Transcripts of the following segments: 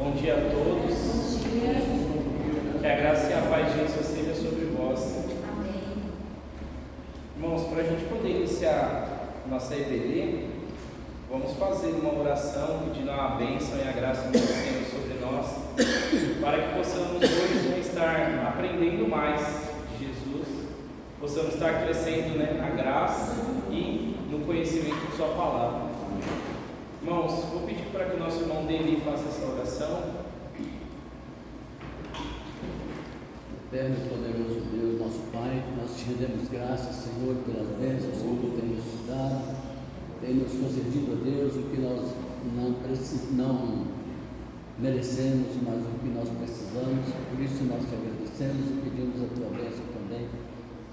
Bom dia a todos. Bom dia. Que a graça e a paz de Jesus seja sobre vós. Amém. Irmãos, para a gente poder iniciar nossa EBD, vamos fazer uma oração pedindo a bênção e a graça do Senhor sobre nós, para que possamos hoje estar aprendendo mais de Jesus, possamos estar crescendo na graça e no conhecimento de Sua palavra. Irmãos, vou pedir para que o nosso irmão Deli faça essa oração. Eterno e poderoso Deus, nosso Pai, nós te rendemos graças, Senhor, pelas bênçãos que tu tens nos dado, tem nos concedido, a Deus, o que nós não merecemos, mas o que nós precisamos. Por isso nós te agradecemos e pedimos a tua bênção também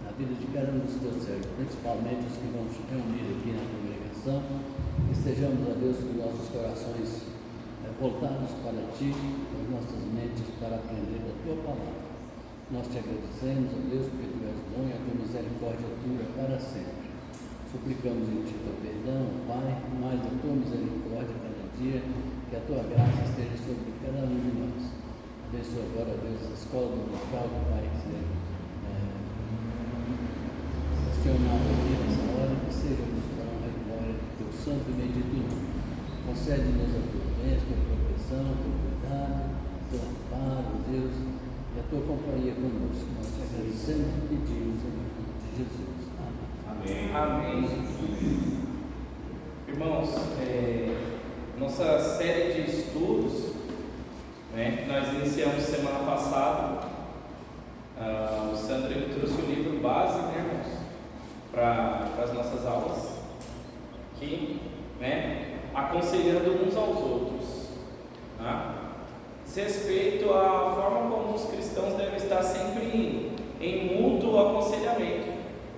na vida de cada um dos teus servos, principalmente os que vão se reunir aqui na congregação. Que estejamos, a Deus, com nossos corações voltados para Ti, com as nossas mentes para aprender da Tua palavra. Nós te agradecemos, a Deus, porque Tu és bom e a Tua misericórdia dura para sempre. Suplicamos em Ti Teu perdão, Pai, mais da Tua misericórdia cada dia, que a Tua graça esteja sobre cada um de nós. Abençoa agora, Deus, a escola do local, Pai, que seja questionado aqui nessa hora, que seja Teu santo e bendito nome. Concede-nos a tua bênção, a tua proteção, a teu cuidado, o teu amparo, Deus, e a tua companhia conosco. Nós te agradecemos e pedimos em nome de Jesus. Amém. Amém. Irmãos, nossa série de estudos, que nós iniciamos semana passada, o Sandro ele trouxe o livro base, irmãos, para as nossas aulas. Aqui, aconselhando uns aos outros, respeito à forma como os cristãos devem estar sempre em mútuo aconselhamento,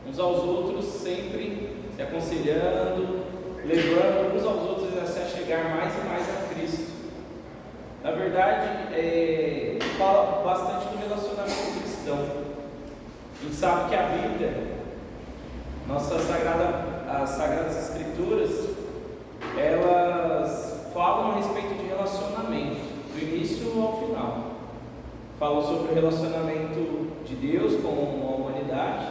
uns aos outros, sempre se aconselhando, levando uns aos outros a se achegar mais e mais a Cristo. Na verdade, fala bastante do relacionamento cristão. A gente sabe que a Bíblia, as Sagradas Escrituras, elas falam a respeito de relacionamento, do início ao final. Falam sobre o relacionamento de Deus com a humanidade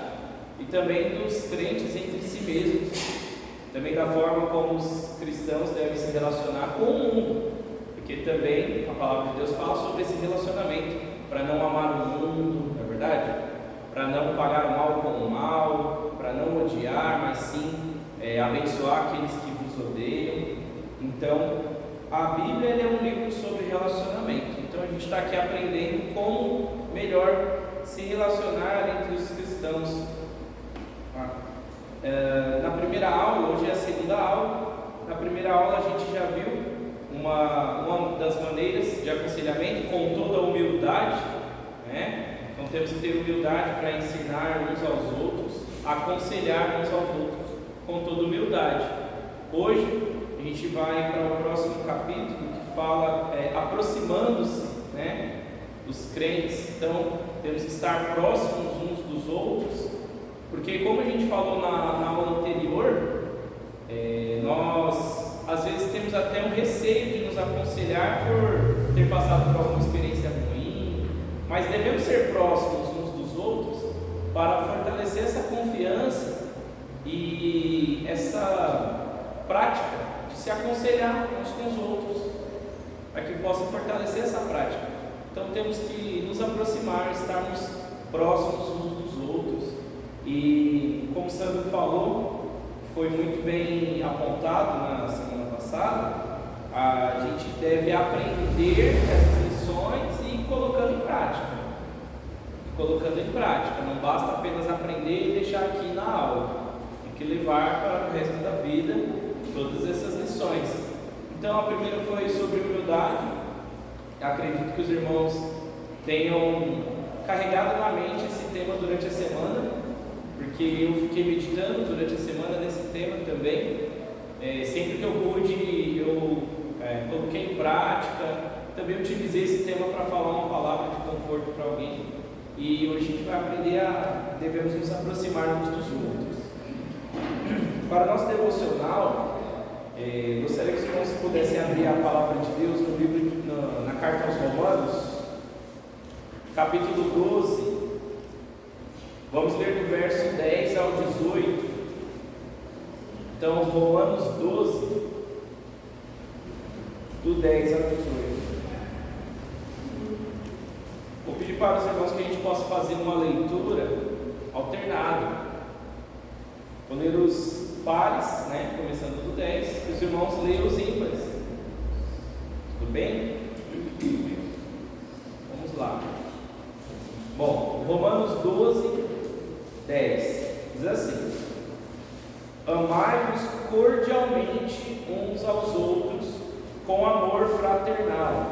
e também dos crentes entre si mesmos, também da forma como os cristãos devem se relacionar com o mundo, porque também a palavra de Deus fala sobre esse relacionamento, para não amar o mundo, não é verdade? Para não pagar o mal com o mal, para não odiar, mas sim abençoar aqueles que vos odeiam. Então, a Bíblia é um livro sobre relacionamento. Então, a gente está aqui aprendendo como melhor se relacionar entre os cristãos. Na primeira aula, hoje é a segunda aula. Na primeira aula, a gente já viu uma das maneiras de aconselhamento com toda a humildade, Então temos que ter humildade para ensinar uns aos outros, aconselhar uns aos outros com toda humildade. Hoje a gente vai para o próximo capítulo que fala aproximando-se dos crentes. Então temos que estar próximos uns dos outros, porque como a gente falou na aula anterior, nós às vezes temos até um receio de nos aconselhar por ter passado por alguma experiência ruim, mas devemos ser próximos uns dos outros para fortalecer essa confiança e essa prática de se aconselhar uns com os outros, para que possa fortalecer essa prática. Então temos que nos aproximar, estarmos próximos uns dos outros. E como o Sandro falou, foi muito bem apontado na semana passada, a gente deve aprender essas lições e ir colocando em prática. Não basta apenas aprender e deixar aqui na aula, tem que levar para o resto da vida todas essas lições. Então a primeira foi sobre humildade. Acredito que os irmãos tenham carregado na mente esse tema durante a semana, porque eu fiquei meditando durante a semana nesse tema também. Sempre que eu pude, eu coloquei em prática. Também utilizei esse tema para falar uma palavra de conforto para alguém. E hoje a gente vai aprender devemos nos aproximar uns dos outros. Para nosso devocional, gostaria que os irmãos pudessem abrir a palavra de Deus no livro, na carta aos Romanos, capítulo 12, vamos ler do verso 10 ao 18. Então, Romanos 12, do 10 ao 18. Vou pedir para os irmãos que a gente possa fazer uma leitura alternada. Vou ler os pares, né, começando do 10, e os irmãos leiam os ímpares. Tudo bem? Vamos lá. Bom, Romanos 12, 10 diz assim: amai-vos cordialmente uns aos outros com amor fraternal,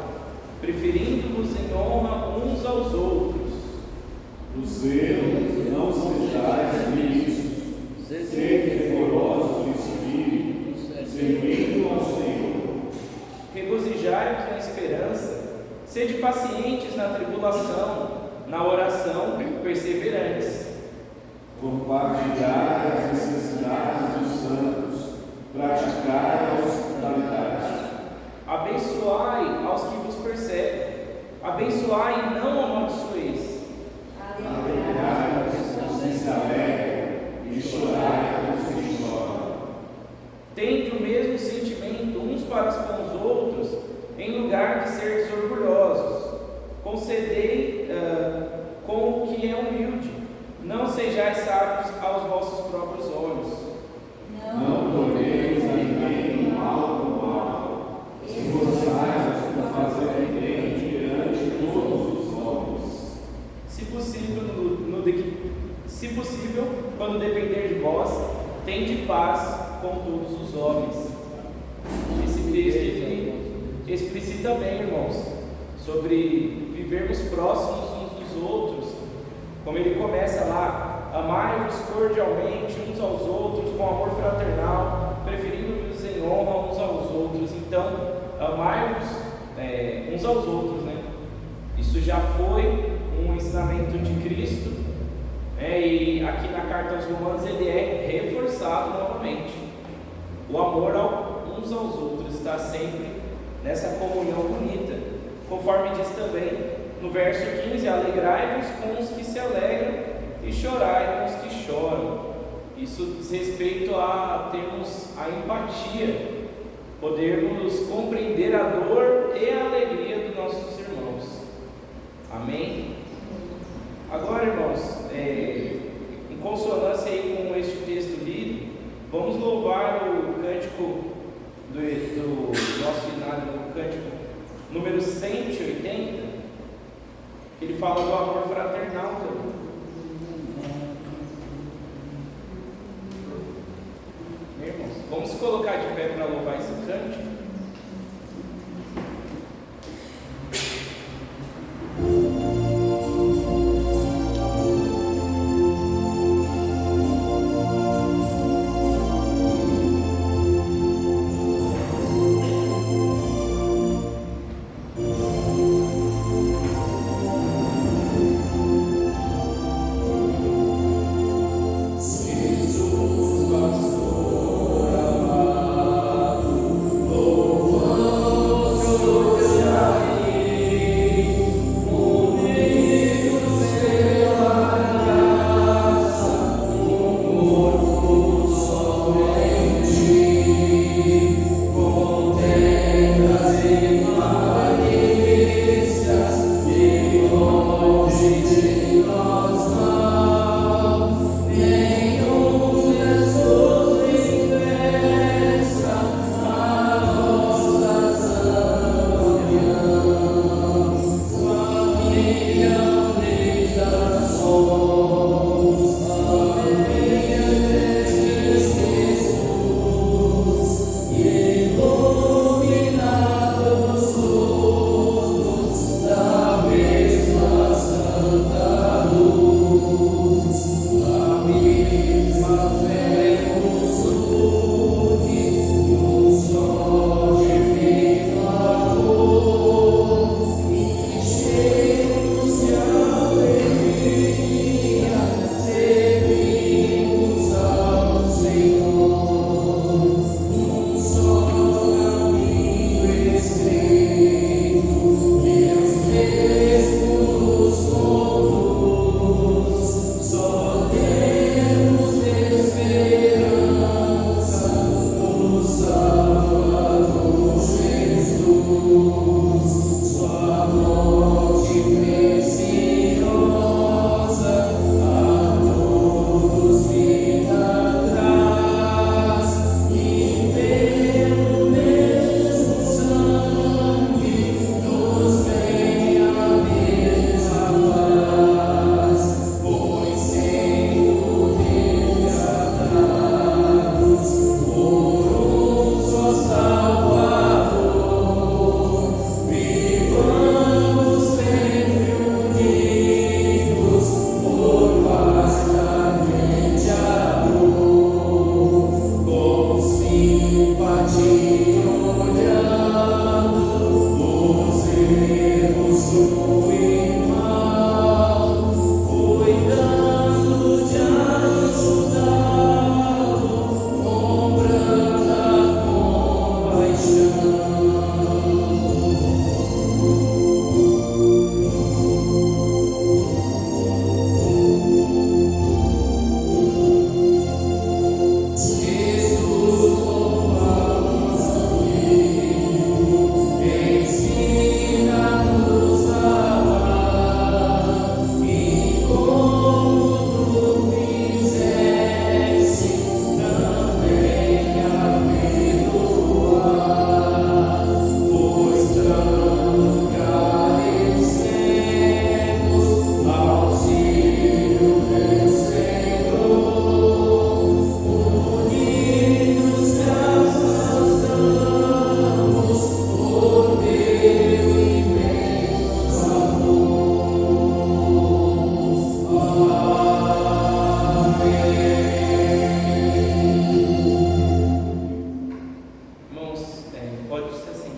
preferindo-vos em honra uns aos outros. Do zelo não sejais ministros, sede fervorosos de espírito, servindo ao Senhor. Regozijai-vos na esperança, sede pacientes na tribulação, na oração perseverantes. Compartilhai as necessidades dos santos, praticai a hospitalidade. Abençoai aos que vos perseguem, abençoai e não amaldiçoeis. Alegrai-vos os que se alegram, e chorai os que choram. Tende o mesmo sentimento uns para com os outros, em lugar de seres orgulhosos. Concedei com o que é humilde, não sejais sábios aos vossos próprios olhos. Não torneis a ninguém mal por mal, esforçai-vos por fazer bem diante de todos os homens. Se possível, quando depender de vós, tende paz com todos os homens. Esse texto ele explicita bem, irmãos, sobre vivermos próximos uns dos outros, como ele começa lá: amai-vos cordialmente uns aos outros com amor fraternal, preferindo-vos em honra uns aos outros. Então, amai-vos uns aos outros, né? Isso já foi um ensinamento de Cristo, e aqui na carta aos Romanos ele é reforçado novamente. O amor uns aos outros está sempre nessa comunhão bonita, conforme diz também no verso 15: alegrai-vos com os que se alegram e chorai com os que choram. Isso diz respeito a termos a empatia, podermos compreender a dor e a alegria dos nossos irmãos. Amém? Agora, irmãos, em consonância aí com este texto lido, vamos louvar o cântico do nosso inário, o cântico número 180. Ele fala do amor fraternal também. Irmãos, vamos se colocar de pé para louvar esse cântico. Jesus, pastor amado,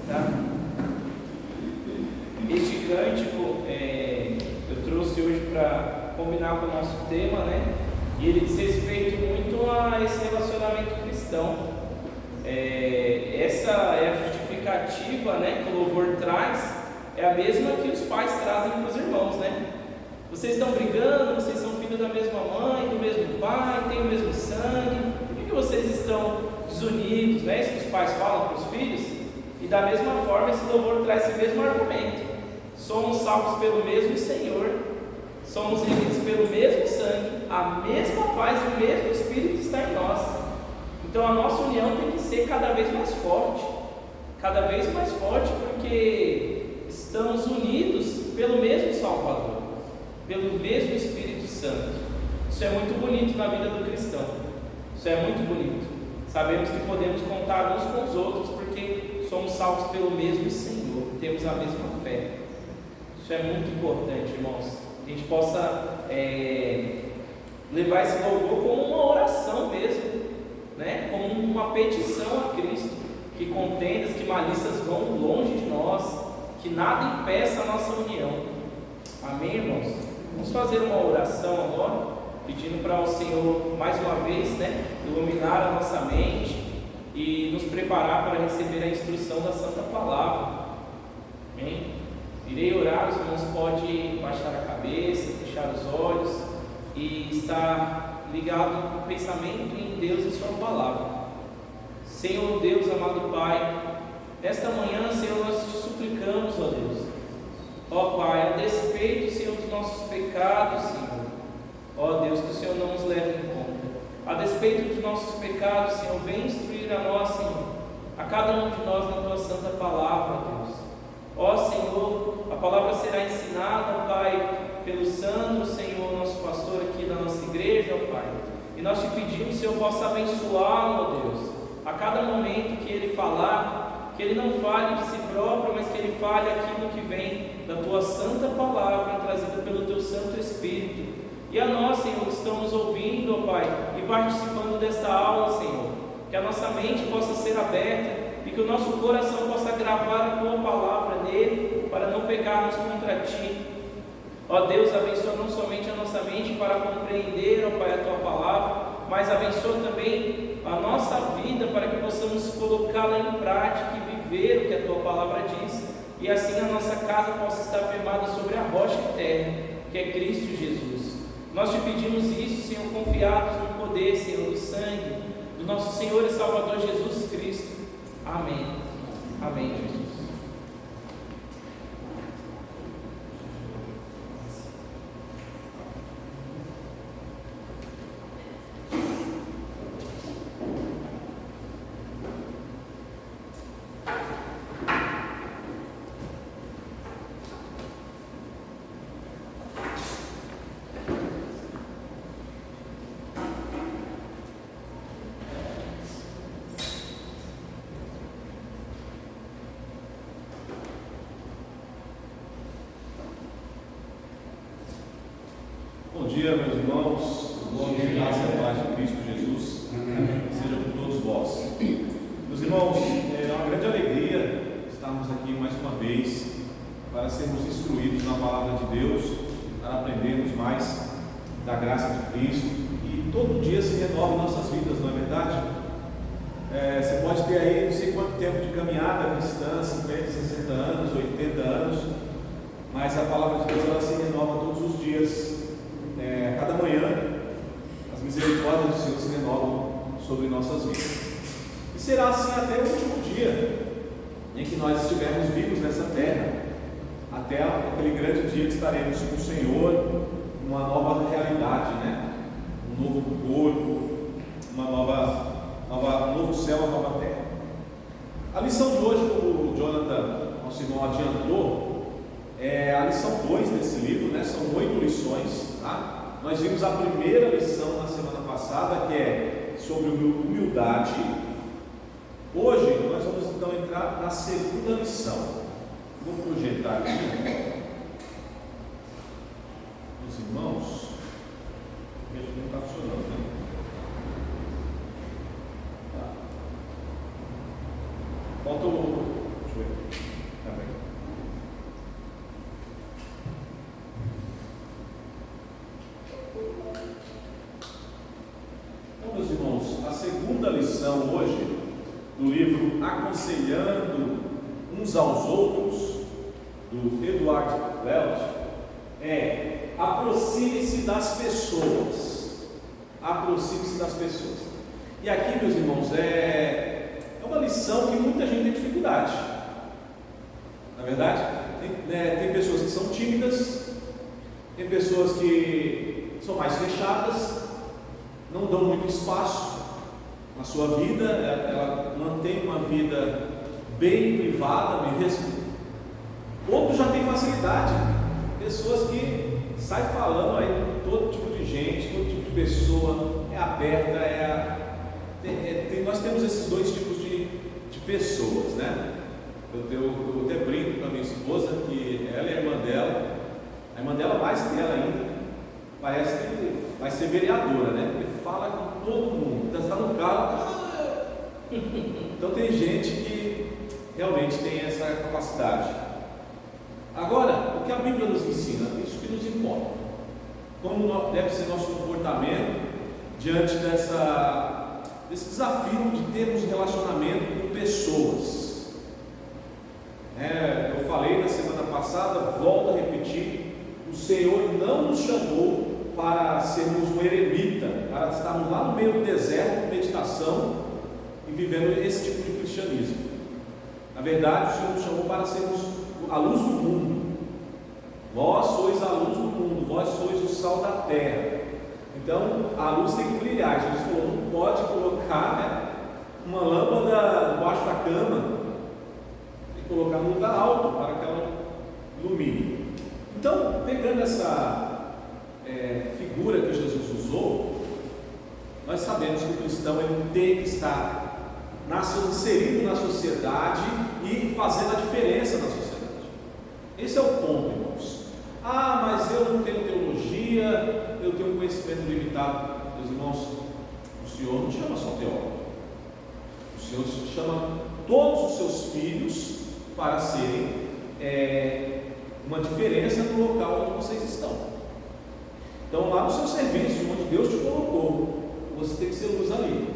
Tá? Este cântico eu trouxe hoje para combinar com o nosso tema, né? E ele diz respeito muito a esse relacionamento cristão. Essa é a justificativa, né, que o louvor traz, é a mesma que os pais trazem para os irmãos, né? Vocês estão brigando, vocês são filhos da mesma mãe, do mesmo pai, têm o mesmo sangue, por que vocês estão desunidos, né? Isso que os pais falam para os filhos. E da mesma forma esse louvor traz esse mesmo argumento: somos salvos pelo mesmo Senhor, somos remidos pelo mesmo sangue, a mesma paz e o mesmo Espírito está em nós. Então a nossa união tem que ser cada vez mais forte, porque estamos unidos pelo mesmo Salvador, pelo mesmo Espírito Santo. Isso é muito bonito na vida do cristão, isso é muito bonito. Sabemos que podemos contar uns com os outros, porque somos salvos pelo mesmo Senhor, temos a mesma fé. Isso é muito importante, irmãos. A gente possa levar esse louvor como uma oração mesmo, né? Como uma petição a Cristo, que contendas, que malícias vão longe de nós, que nada impeça a nossa união. Amém, irmãos? Vamos fazer uma oração agora, pedindo para o Senhor mais uma vez, né, iluminar a nossa mente e nos preparar para receber a instrução da Santa Palavra. Amém? Irei orar, os irmãos podem baixar a cabeça, fechar os olhos e estar ligado com o pensamento em Deus e Sua Palavra. Senhor Deus, amado Pai, nesta manhã, Senhor, nós te suplicamos, ó Deus, ó Pai, a despeito, Senhor, dos nossos pecados, Senhor, ó Deus, que o Senhor não nos leve em conta. A despeito dos nossos pecados, Senhor, vem instruir a nós, Senhor, a cada um de nós na Tua Santa Palavra, Deus. Ó Senhor, a palavra será ensinada, Pai, pelo Sandro, Senhor, nosso pastor aqui da nossa igreja, ó Pai. E nós te pedimos, Senhor, possa abençoá-lo, ó Deus, a cada momento que ele falar, que ele não fale de si próprio, mas que ele fale aquilo que vem da Tua Santa Palavra, trazida pelo Teu Santo Espírito. E a nós, Senhor, que estamos ouvindo, ó Pai, e participando desta aula, Senhor, que a nossa mente possa ser aberta e que o nosso coração possa gravar a Tua Palavra nele, para não pecarmos contra Ti. Ó Deus, abençoa não somente a nossa mente para compreender, ó Pai, a Tua Palavra, mas abençoa também a nossa vida para que possamos colocá-la em prática e viver o que a Tua Palavra diz, e assim a nossa casa possa estar firmada sobre a rocha eterna, que é Cristo Jesus. Nós te pedimos isso, Senhor, confiados no poder, Senhor, do sangue do nosso Senhor e Salvador Jesus Cristo. Amém. Amém, Jesus. Bom dia, meus irmãos. Bom dia, graça e paz de Cristo Jesus. Amém. Seja com todos vós. Meus irmãos, é uma grande alegria estarmos aqui mais uma vez para sermos instruídos na palavra de Deus, para aprendermos mais da graça de Cristo e todo dia se renova em nossas vidas, não é verdade? Você pode ter aí não sei quanto tempo de caminhada cristã, 50, 60 anos, 80 anos, mas a palavra de Deus ela se renova todos os dias. Cada manhã as misericórdias do Senhor se renovam sobre nossas vidas, e será assim até o último dia em que nós estivermos vivos nessa terra, até aquele grande dia que estaremos com o Senhor, uma nova realidade, né? Um novo corpo, um novo céu, uma nova terra. A lição de hoje, como o Jonathan, nosso irmão, adiantou, é a lição 2 desse livro, né? São 8 lições, tá? Nós vimos a primeira lição na semana passada, que é sobre humildade. Hoje nós vamos então entrar na segunda lição. Vou projetar aqui os irmãos. Veja que não está funcionando, né? Tá. Falta o. Deixa eu ver. uns aos outros, do Eduardo Welch, é: aproxime-se das pessoas. Aproxime-se das pessoas. E aqui, meus irmãos, é uma lição que muita gente tem dificuldade. Na verdade, tem pessoas que são tímidas, tem pessoas que são mais fechadas, não dão muito espaço na sua vida, ela mantém uma vida bem privada mesmo. Outros já têm facilidade, pessoas que saem falando aí com todo tipo de gente, todo tipo de pessoa, é aberta, nós temos esses dois tipos de pessoas, né? Eu até brinco com a minha esposa que ela e a irmã dela mais que ela ainda, parece que vai ser vereadora, né? Porque fala com todo mundo, está no carro. Então tem gente que realmente tem essa capacidade. Agora, o que a Bíblia nos ensina? Isso que nos importa. Como deve ser nosso comportamento diante desse desafio de termos relacionamento com pessoas. Eu falei na semana passada, volto a repetir: o Senhor não nos chamou para sermos um eremita, para estarmos lá no meio do deserto, com meditação e vivendo esse tipo de cristianismo. Na verdade, o Senhor nos chamou para sermos a luz do mundo. Vós sois a luz do mundo, vós sois o sal da terra. Então a luz tem que brilhar. Jesus falou: não pode colocar uma lâmpada debaixo da cama, tem que colocar num lugar alto para que ela ilumine. Então, pegando essa figura que Jesus usou, nós sabemos que o cristão ele tem que estar inserido na sociedade e fazendo a diferença na sociedade. Esse é o ponto, irmãos. Mas eu não tenho teologia, eu tenho um conhecimento limitado. Meus irmãos, o Senhor não chama só teólogo, o Senhor chama todos os seus filhos para serem uma diferença no local onde vocês estão. Então, lá no seu serviço, onde Deus te colocou, você tem que ser luz ali.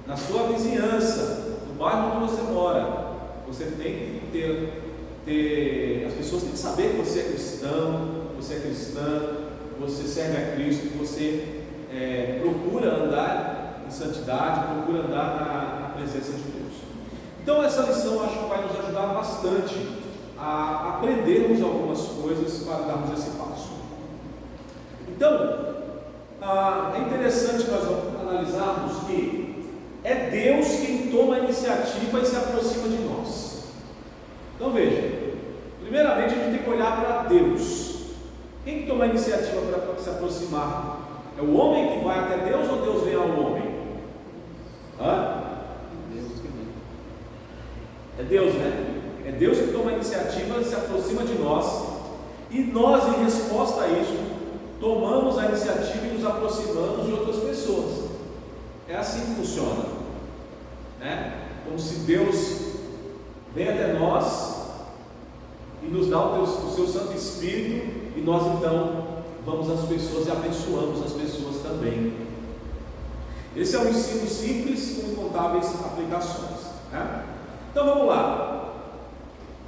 Na sua vizinhança, no bairro onde você mora, você tem que as pessoas têm que saber que você é cristão, você é cristã, você serve a Cristo, que você procura andar em santidade, procura andar na presença de Deus. Então, essa lição acho que vai nos ajudar bastante a aprendermos algumas coisas para darmos esse passo. Então, é interessante nós analisarmos que é Deus quem toma a iniciativa e se aproxima de nós. Então veja, primeiramente a gente tem que olhar para Deus. Quem que toma a iniciativa para se aproximar? É o homem que vai até Deus ou Deus vem ao homem? Deus que vem. É Deus, né? É Deus que toma a iniciativa, se aproxima de nós, e nós, em resposta a isso, tomamos a iniciativa e nos aproximamos de outras pessoas. É assim que funciona, né? Como se Deus vem até nós e nos dá o seu Santo Espírito, e nós então vamos às pessoas e abençoamos as pessoas também. Esse é um ensino simples com incontáveis aplicações, né? Então vamos lá.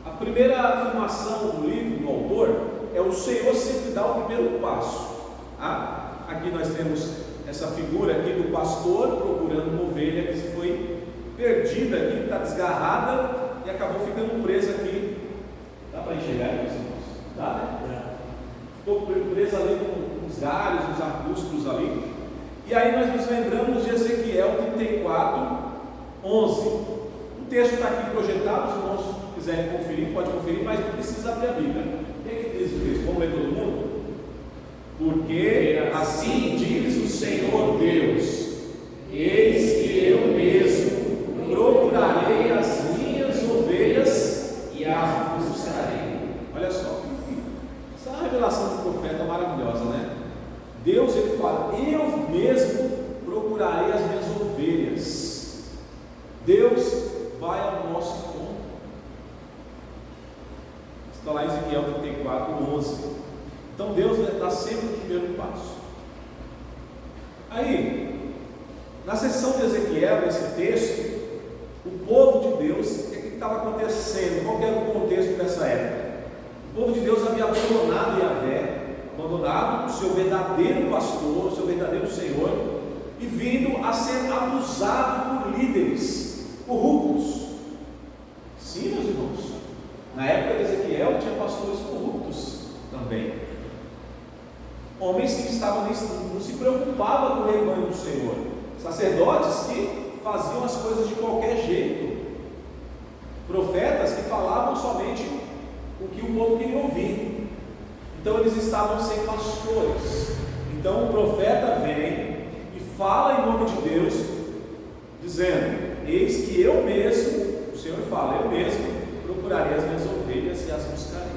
A primeira afirmação do livro, do autor, é: o Senhor sempre dá o primeiro passo. Aqui nós temos essa figura aqui do pastor procurando uma ovelha que foi perdida aqui, está desgarrada e acabou ficando presa aqui. Dá para enxergar aí, meus irmãos? Dá, né? Ficou presa ali com os galhos, os arbustos ali. E aí nós nos lembramos de Ezequiel 34, 11. O texto está aqui projetado, se os irmãos quiserem conferir, pode conferir, mas não precisa abrir a Bíblia. O que diz o texto? Vamos ler todo mundo? Porque assim diz o Senhor Deus: eis que eu mesmo procurarei as minhas ovelhas e as buscarei. Olha só, essa revelação do profeta é maravilhosa, né? Deus, ele fala: eu mesmo procurarei as minhas ovelhas. Deus vai ao nosso encontro. Está lá em Ezequiel 34, 11. Então Deus dá sempre o primeiro passo. Aí, na seção de Ezequiel, nesse texto, o povo de Deus, o que estava acontecendo? Qual era o seu verdadeiro pastor, o seu verdadeiro Senhor, e vindo a ser abusado por líderes corruptos. Sim, meus irmãos, na época de Ezequiel tinha pastores corruptos também, homens que não se preocupavam com o rebanho do Senhor, sacerdotes que faziam as coisas de qualquer jeito, profetas que falavam somente o que o povo queria ouvir. Então eles estavam sem pastores. Então o profeta vem e fala em nome de Deus, dizendo: eis que eu mesmo, o Senhor fala, eu mesmo procurarei as minhas ovelhas e as buscarei.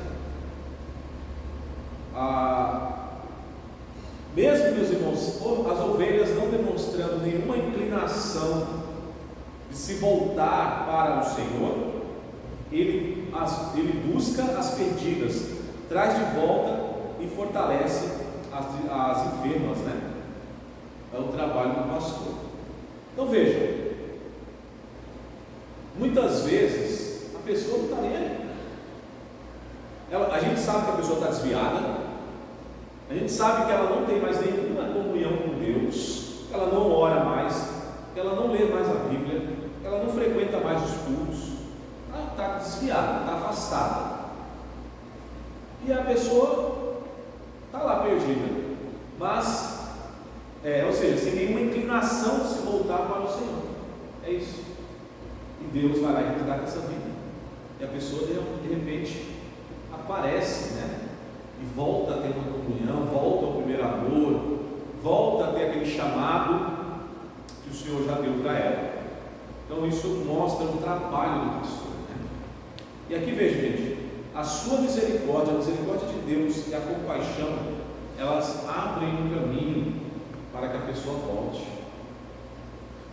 Mesmo, meus irmãos, as ovelhas não demonstrando nenhuma inclinação de se voltar para o Senhor, ele busca as perdidas, traz de volta e fortalece as enfermas, né? É o trabalho do pastor. Então veja, muitas vezes a pessoa não está nem aí. A gente sabe que a pessoa está desviada, a gente sabe que ela não tem mais nenhuma comunhão com Deus, que ela não ora mais, que ela não lê mais a Bíblia, que ela não frequenta mais os cultos. Ela está desviada, está afastada, e a pessoa está lá perdida, mas, ou seja, sem nenhuma inclinação de se voltar para o Senhor. É isso. E Deus vai lá e resgata essa vida, e a pessoa de repente aparece, né? E volta a ter uma comunhão, volta ao primeiro amor, volta a ter aquele chamado que o Senhor já deu para ela. Então isso mostra o trabalho do pastor, né? E aqui veja, gente, a sua misericórdia, a misericórdia de Deus e a compaixão, elas abrem um caminho para que a pessoa volte.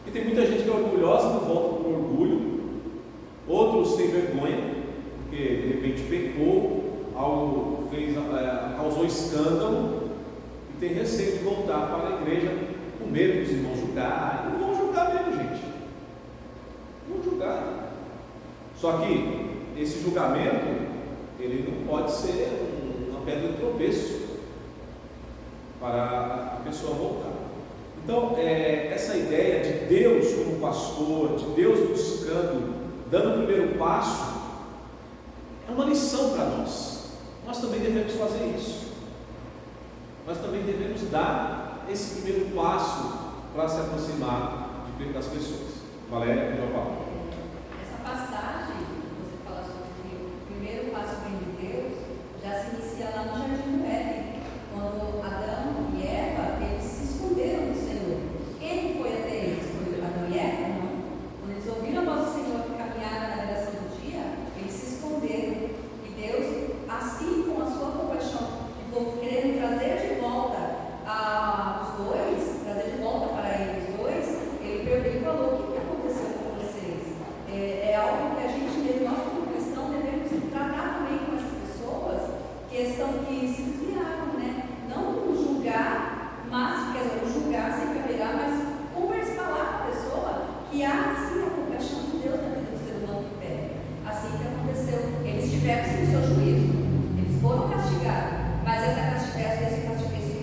E tem muita gente que é orgulhosa, não volta por orgulho. Outros têm vergonha, porque de repente pecou, algo causou escândalo, e tem receio de voltar para a igreja, com medo dos irmãos julgar. E vão julgar mesmo, gente. Vão julgar. Só que esse julgamento, ele não pode ser uma pedra de tropeço para a pessoa voltar. Então, essa ideia de Deus como pastor, de Deus buscando, dando o primeiro passo, é uma lição para nós. Nós também devemos fazer isso. Nós também devemos dar esse primeiro passo para se aproximar das pessoas. Valéria, pediu a palavra. Essa passagem que você fala sobre o primeiro passo vem de Deus, já se inicia lá no Jardim do Éden, quando Adão e Eva, eles se esconderam do Senhor. Quem foi até eles? Foi Adão e Eva? Não. Quando eles ouviram a voz do Senhor que caminharam na direção do dia, eles se esconderam. E Deus, assim com a sua compaixão, ficou querendo trazer de volta os dois, trazer de volta para eles dois. Ele falou: o que aconteceu com vocês? É algo que a gente mesmo, nós como cristãos, devemos tratar também com essas pessoas que se desviaram, né? Não julgar, mas, quer dizer, julgar sem haverá, mas conversar, falar com a pessoa que há sim a compaixão de Deus na vida do ser humano que pede. Assim que aconteceu, eles tiveram sim o seu juízo, eles foram castigados, mas esse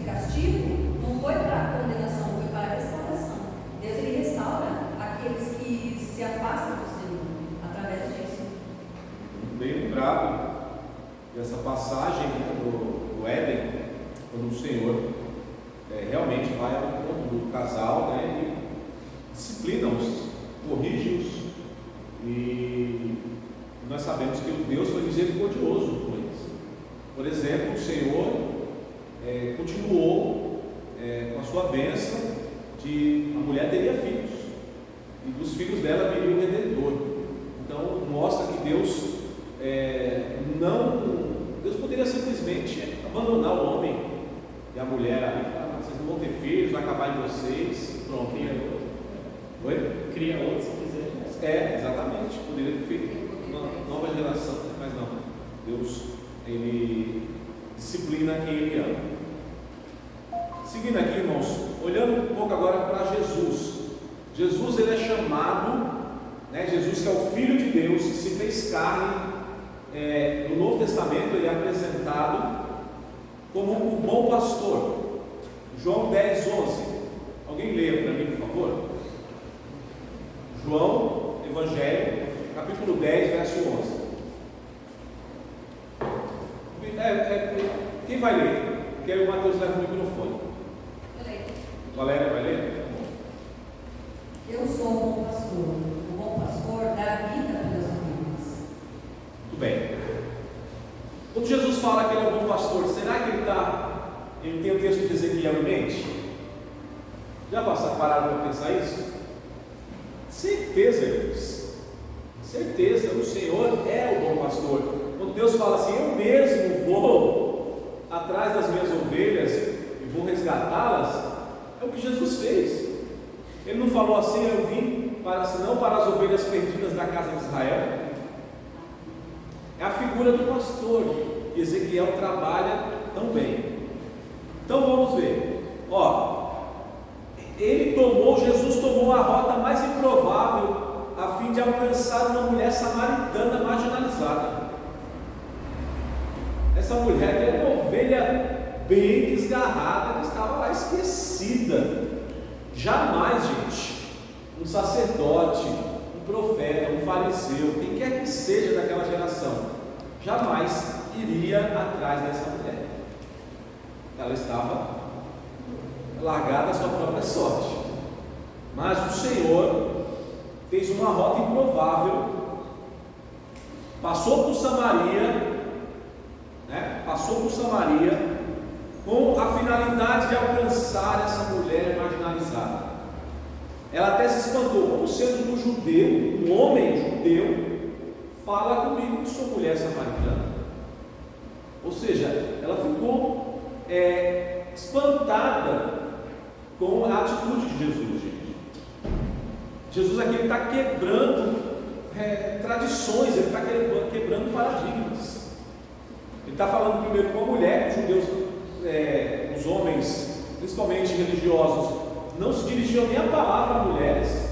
castigo não foi para a condenação, foi para a restauração. Deus, ele restaura aqueles que se afastam do Senhor através disso. Bem lembrado dessa passagem do Éden, quando o Senhor realmente vai ao encontro do casal, né, e disciplina-os, corrige-os, e nós sabemos que o Deus foi misericordioso com eles. Por exemplo, o Senhor continuou com a sua bênção de a mulher teria filhos, e dos filhos dela viria o Redentor. Então mostra que Deus Deus poderia simplesmente abandonar o homem e a mulher ali, falar: vocês não vão ter filhos, vai acabar em vocês, pronto, cria outro. Oi? Cria outro se quiser. Exatamente, poderia ter feito uma nova geração, mas não. Deus, ele disciplina quem ele ama. Seguindo aqui, irmãos, olhando um pouco agora para Jesus. Jesus, ele é chamado, né, Jesus, que é o Filho de Deus, que se fez carne. No Novo Testamento ele é apresentado como o bom pastor. João 10, 11. Alguém leia para mim, por favor? João, Evangelho, capítulo 10, verso 11. Quem vai ler? Porque aí o Mateus leva o microfone. Eu leio. Valéria vai ler? Eu sou o bom pastor. O bom pastor dá a vida pelas ovelhas. Muito bem. Quando Jesus fala que ele é o bom pastor, será que ele tem o texto de Ezequiel em mente? Já pararam para pensar isso? Certeza, irmãos. Certeza, o Senhor é o bom pastor. Quando Deus fala assim, eu mesmo vou atrás das minhas ovelhas e vou resgatá-las, é o que Jesus fez. Ele não falou assim, eu vim senão para as ovelhas perdidas da casa de Israel. É a figura do pastor que Ezequiel trabalha tão bem. Então vamos ver. Jesus tomou a rota mais improvável a fim de alcançar uma mulher samaritana marginalizada. Essa mulher era uma ovelha bem desgarrada, que estava lá esquecida. Jamais, gente, um sacerdote, um profeta, um fariseu, quem quer que seja daquela geração, jamais iria atrás dessa mulher. Ela estava largada à sua própria sorte. Mas o Senhor fez uma rota improvável, passou por Samaria, com a finalidade de alcançar essa mulher marginalizada. Ela até se espantou, como sendo um judeu, um homem judeu, fala comigo que sou mulher samaritana. Ou seja, ela ficou espantada com a atitude de Jesus, gente. Jesus aqui está quebrando tradições, ele está quebrando paradigmas. Ele está falando primeiro com a mulher. Os judeus, os homens, principalmente religiosos, não se dirigiam nem a palavra a mulheres,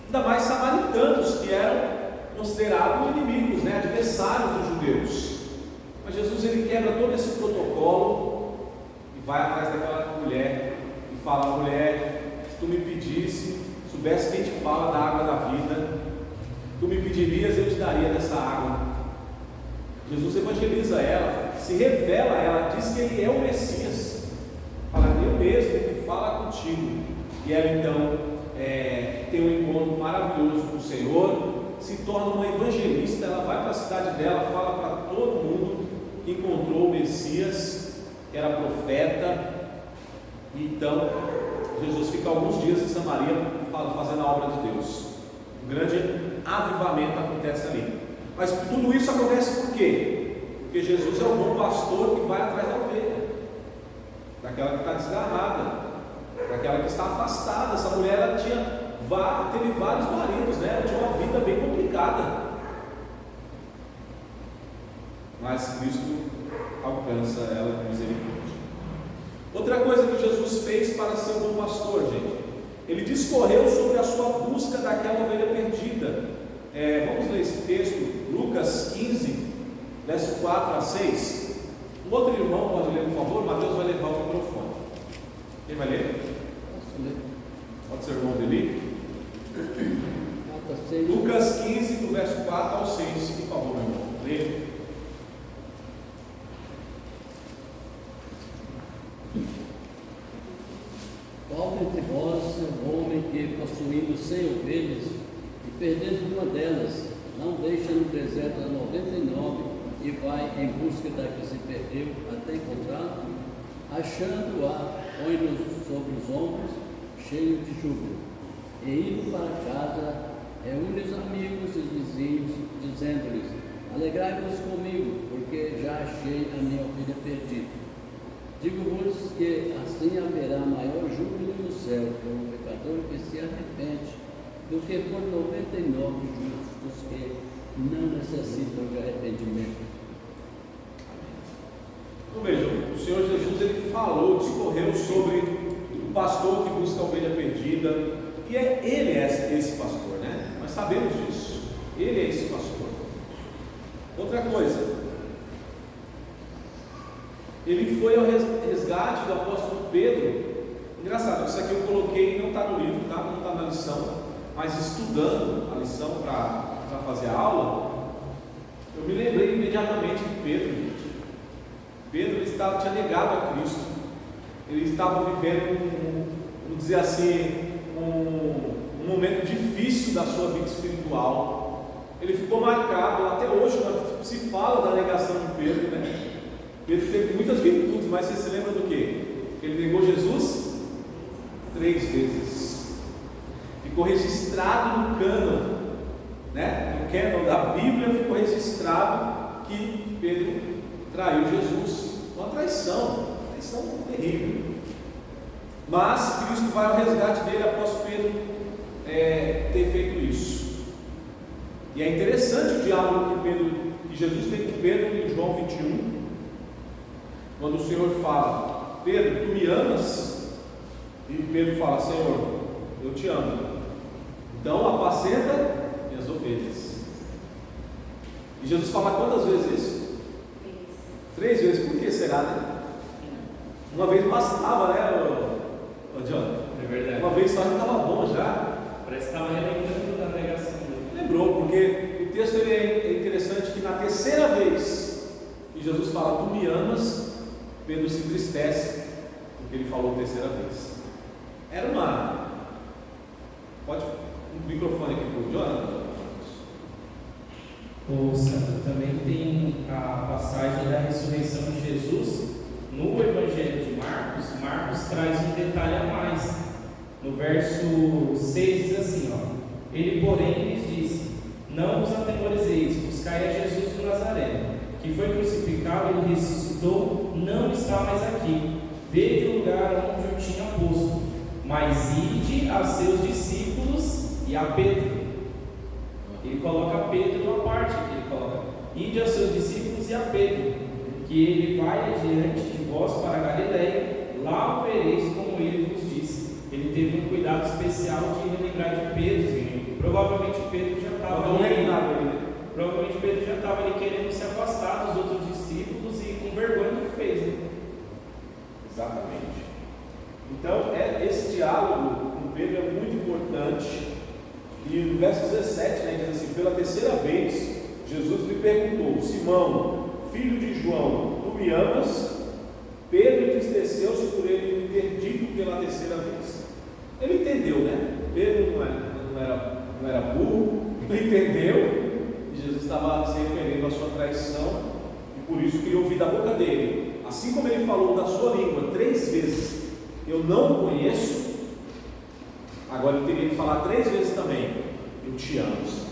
ainda mais samaritanos, que eram considerados inimigos, adversários dos judeus. Mas Jesus, ele quebra todo esse protocolo e vai atrás daquela mulher e fala: mulher, se tu me pedisse, soubesse quem te fala da água da vida, tu me pedirias, eu te daria dessa água. Jesus evangeliza ela, se revela a ela, diz que ele é o Messias, fala: eu mesmo que fala contigo. E ela então tem um encontro maravilhoso com o Senhor, se torna uma evangelista. Ela vai para a cidade dela, fala para todo mundo que encontrou o Messias, que era profeta. E então Jesus fica alguns dias em Samaria fazendo a obra de Deus. Um grande avivamento acontece ali. Mas tudo isso acontece por quê? Porque Jesus é o bom pastor que vai atrás da ovelha, daquela que está desgarrada, daquela que está afastada. Essa mulher teve vários maridos, ela tinha uma vida bem complicada, mas Cristo alcança ela com misericórdia. Outra coisa que Jesus fez para ser o bom pastor, gente, ele discorreu sobre a sua busca daquela ovelha perdida. Vamos ler esse texto, Lucas 15, verso 4 a 6. Um outro irmão pode ler, por favor? Mateus vai levar o microfone. Quem vai ler? Posso ler? Pode ser o irmão dele? Lucas 15, do verso 4 ao 6, por favor, meu irmão. Lê. Qual entre vós é o homem que, possuindo 100 ovelhas e perdendo uma delas, não deixa no deserto as 99 e vai em busca da que se perdeu até encontrá-la? Achando-a, põe-nos sobre os ombros, cheio de júbilo, e indo para casa, reúne os amigos e vizinhos, dizendo-lhes: alegrai-vos comigo, porque já achei a minha ovelha perdida. Digo-vos que assim haverá maior júbilo no céu por um pecador que se arrepende, do que por 99 justos que não necessitam de arrependimento. Então vejam, o Senhor Jesus, ele falou, discorreu sobre o pastor que busca a ovelha perdida, e ele é esse pastor, Nós sabemos disso, ele é esse pastor. Outra coisa, ele foi ao resgate do apóstolo Pedro. Engraçado, isso aqui eu coloquei, não está no livro, tá? Não está na lição, mas estudando a lição para fazer a aula, eu me lembrei imediatamente de Pedro, gente. Pedro ele tinha negado a Cristo, ele estava vivendo, vamos dizer assim, um momento difícil da sua vida espiritual. Ele ficou marcado, até hoje se fala da negação de Pedro, né? Pedro teve muitas virtudes, mas você se lembra do quê? Ele negou Jesus 3 vezes. Ficou registrado no cânon, né? No cânon da Bíblia ficou registrado que Pedro traiu Jesus. Uma traição terrível. Mas Cristo vai ao resgate dele após Pedro ter feito isso. E é interessante o diálogo que Jesus tem com Pedro em João 21, quando o Senhor fala: Pedro, tu me amas? E Pedro fala: Senhor, eu te amo, então apacenta minhas ovelhas. E Jesus fala quantas vezes isso? 3 vezes. Por que será, né? Uma vez bastava, né, John? É verdade. Uma vez só já estava bom já. Parece que estava relembrando da negação dele. Lembrou, porque o texto ele é interessante que na terceira vez que Jesus fala: tu me amas, Pedro se entristece, porque ele falou a terceira vez. Era uma... Pode... um microfone aqui para o Jonathan. Ô Sandro, também tem a passagem da ressurreição de Jesus no Evangelho de Marcos. Marcos traz um detalhe a mais. No verso 6 diz assim, ó: ele porém lhes disse: não vos atemorizeis, buscai a Jesus do Nazaré, que foi crucificado, ele ressuscitou, não está mais aqui, vede o lugar onde o tinha posto, mas ide a seus discípulos e a Pedro. Ele coloca Pedro à parte, ele coloca: ide a seus discípulos e a Pedro, que ele vai adiante de vós para a Galileia, lá o vereis como ele vos disse. Ele teve um cuidado especial de relembrar de Pedro. Provavelmente Pedro já estava Provavelmente Pedro já estava ali querendo se afastar dos outros discípulos e com vergonha do que fez, né? Exatamente. Então, esse diálogo com Pedro é muito importante. E no verso 17, né, diz assim: pela terceira vez, Jesus lhe perguntou: Simão, filho de João, tu me amas? Pedro entristeceu-se por ele ter dito pela terceira vez. Ele entendeu, né? Pedro não era burro, ele entendeu. E Jesus estava se referindo à sua traição, e por isso queria ouvir da boca dele. Assim como ele falou da sua língua 3 vezes: eu não o conheço. Agora ele teria que falar 3 vezes também: eu te amo, Senhor.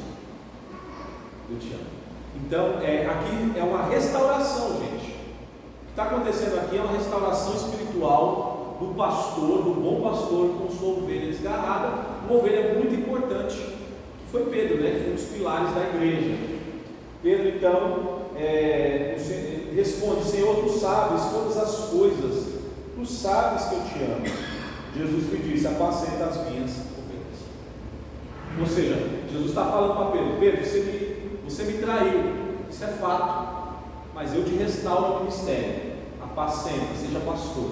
Eu te amo. Então, aqui é uma restauração, gente. O que está acontecendo aqui é uma restauração espiritual do pastor, do bom pastor com sua ovelha desgarrada. Uma ovelha muito importante, que foi Pedro, né? Que foi um dos pilares da igreja. Pedro, então, responde: Senhor, tu sabes todas as coisas, tu sabes que eu te amo. Jesus lhe disse: apacenta as minhas ovelhas. Ou seja, Jesus está falando para Pedro: Pedro, você me traiu, isso é fato, mas eu te restauro ao ministério. Apacenta, seja pastor.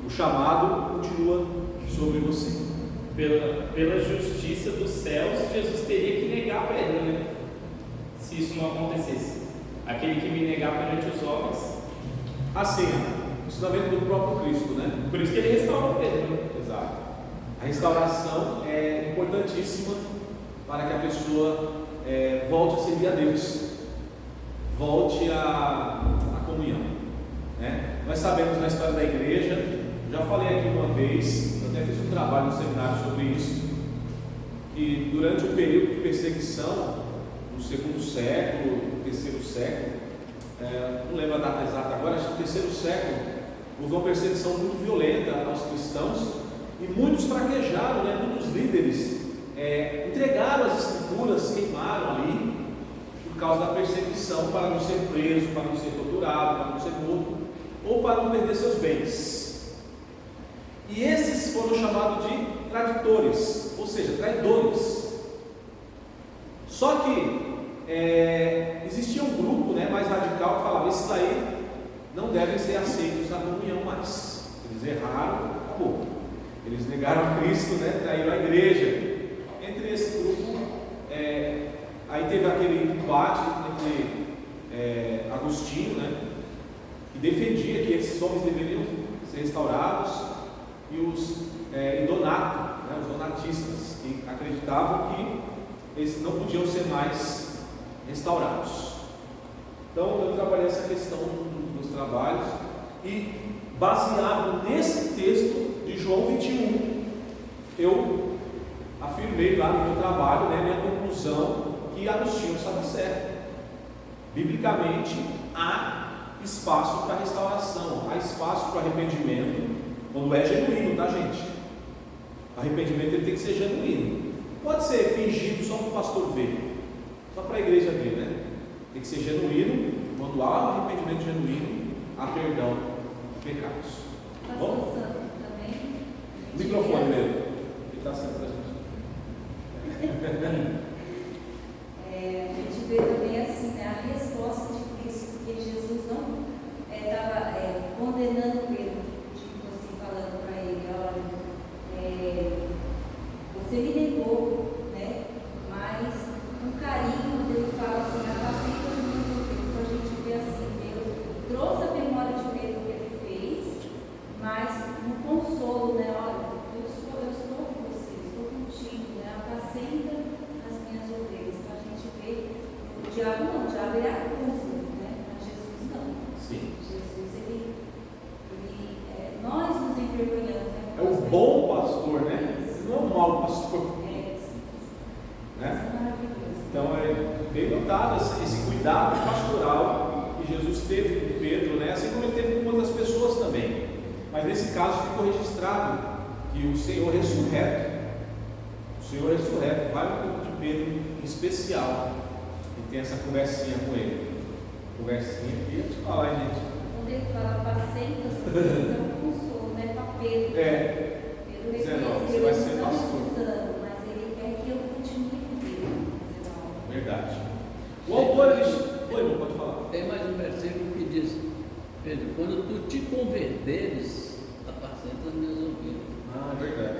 O chamado continua sobre você. Pela justiça dos céus, Jesus teria que negar Pedro, né? Se isso não acontecesse. Aquele que me negar perante os homens. Assim, ensinamento do próprio Cristo, né? Por isso que ele restaurou Pedro, né? Exato. A restauração é importantíssima para que a pessoa volte a servir a Deus, volte à comunhão, né? Nós sabemos na história da igreja, já falei aqui uma vez, eu até fiz um trabalho no seminário sobre isso, que durante o período de perseguição, no 2º século, no 3º século, não lembro a data exata agora, acho que no 3º século, houve uma perseguição muito violenta aos cristãos, e muitos fraquejaram, né? Muitos líderes entregaram as escrituras, queimaram ali, por causa da perseguição, para não ser preso, para não ser torturado, para não ser morto, ou para não perder seus bens. E esses foram chamados de traditores, ou seja, traidores. Só que existia um grupo, né, mais radical, que falava: esse daí não devem ser aceitos na comunhão mais. Eles erraram, acabou. Eles negaram Cristo, né? Traíram a igreja. Entre esse grupo, aí teve aquele embate entre Agostinho, né? Que defendia que esses homens deveriam ser restaurados, e Donato, né? Os donatistas, que acreditavam que eles não podiam ser mais restaurados. Então eu trabalhei essa questão nos trabalhos, e baseado nesse texto de João 21, eu afirmei lá no meu trabalho, né, minha conclusão, que Agostinho estava certo. Biblicamente há espaço para restauração, há espaço para arrependimento, quando é genuíno, tá, gente? O arrependimento ele tem que ser genuíno. Pode ser fingido só para o pastor ver, só para a igreja ver, né? Tem que ser genuíno. Quando há um arrependimento genuíno, há perdão de pecados. Bom? Também. Microfone mesmo. Ele está sendo transmitido. A gente vê também assim, né, a resposta de Cristo, porque Jesus não estava condenando Pedro, tipo assim, falando para ele: olha, você me negou, né? Mas um carinho, ele fala assim: apacenta os meus ouvidos. Então a gente vê assim, Deus trouxe a memória de Pedro que ele fez, mas no consolo, né? Olha, eu estou com você, estou contigo, né? Apacenta as minhas ovelhas. Então a gente vê o diabo não, o diabo ele acusa, né? Mas Jesus não. Sim. Jesus, nós nos envergonhamos. Né? É o bom pastor, né? Não é o mau pastor. Né? Então é bem notado esse cuidado pastoral que Jesus teve com Pedro, né? Assim como ele teve com outras pessoas também. Mas nesse caso ficou registrado que o Senhor ressurreto vai no corpo de Pedro em especial e tem essa conversinha com ele. Conversinha que eu te falar, gente. Quando ele fala apacenta as ovelhas, é um consolo, né? Para Pedro. Pedro você vai ser pastor. Mas ele quer que eu continue com ele. Verdade. O autor foi, pode falar. Tem mais um versículo que diz: Pedro, quando tu te converteres, apacenta as minhas ovelhas. Ah, é verdade.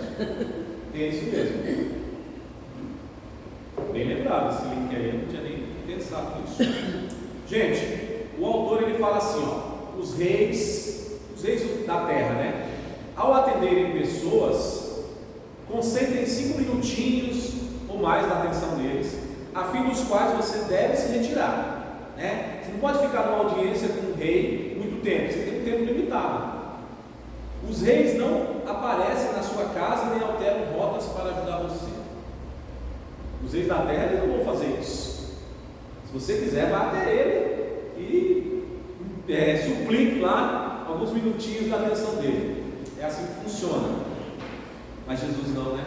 Tem isso mesmo. Bem lembrado esse link aí, eu não tinha nem pensado nisso. Gente, o autor ele fala assim, ó: os reis da terra, né? Ao atenderem pessoas, concentrem 5 minutinhos ou mais da atenção deles, a fim dos quais você deve se retirar, né? Você não pode ficar numa audiência com um rei muito tempo, você tem um tempo limitado. Os reis não aparecem na sua casa nem alteram rotas para ajudar você. Os reis da terra eles não vão fazer isso. Se você quiser, vá até ele e suplique lá alguns minutinhos da atenção dele. É assim que funciona. Mas Jesus não, né?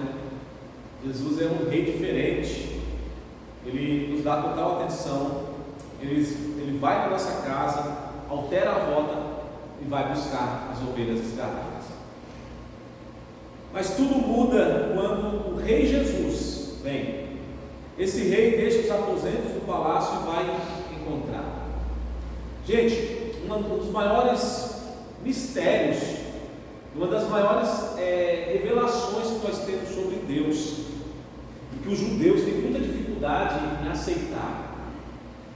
Jesus é um rei diferente. Ele nos dá total atenção. Ele vai para nossa casa, altera a rota e vai buscar as ovelhas escravizadas. Mas tudo muda quando o rei Jesus vem. Esse rei deixa os aposentos do palácio e vai encontrar. Gente, um dos maiores mistérios, uma das maiores revelações que nós temos sobre Deus, e que os judeus têm muita dificuldade em aceitar,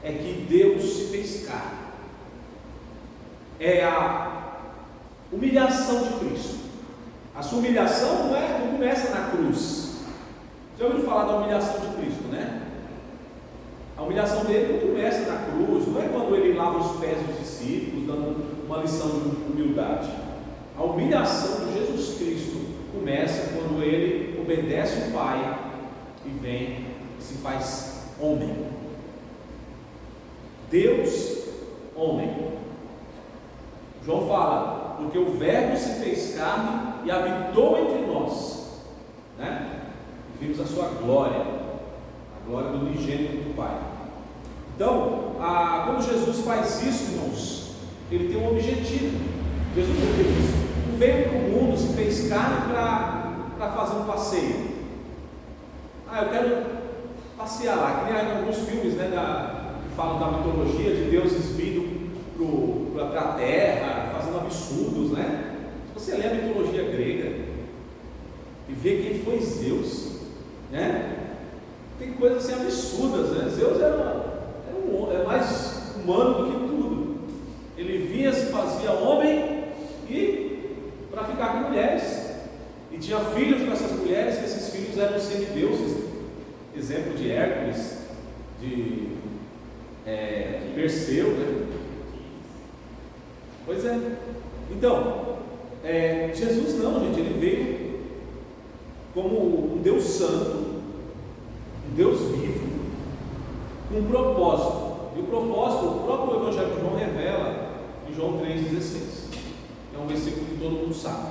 é que Deus se fez carne. É a humilhação de Cristo. A sua humilhação não começa na cruz. Já ouviram falar da humilhação de Cristo, né? A humilhação dele não começa na cruz, não é quando ele lava os pés dos discípulos, dando uma lição de humildade. A humilhação de Jesus Cristo começa quando ele obedece o Pai e vem e se faz homem. Deus, homem. João fala: porque o Verbo se fez carne e habitou entre nós, né? E vimos a sua glória, a glória do unigênito do Pai. Então, quando Jesus faz isso, irmãos, ele tem um objetivo. Jesus não veio para o mundo, se fez carne para fazer um passeio. Eu quero passear lá, que nem alguns filmes, né, que falam da mitologia de deuses vindo para para a terra, fazendo absurdos, né? Se você lê a mitologia grega e vê quem foi Zeus, né? Tem coisas assim absurdas, né? Zeus era mais humano do que tudo. Ele vinha, se fazia homem e para ficar com mulheres, e tinha filhos com essas mulheres, que esses filhos eram semideuses, exemplo de Hércules, de Perseu, né? Pois é. Então, Jesus não, gente, ele veio como um Deus santo, um Deus vivo, com um propósito. E o propósito, o próprio Evangelho de João revela em João 3,16. É um versículo que todo mundo sabe.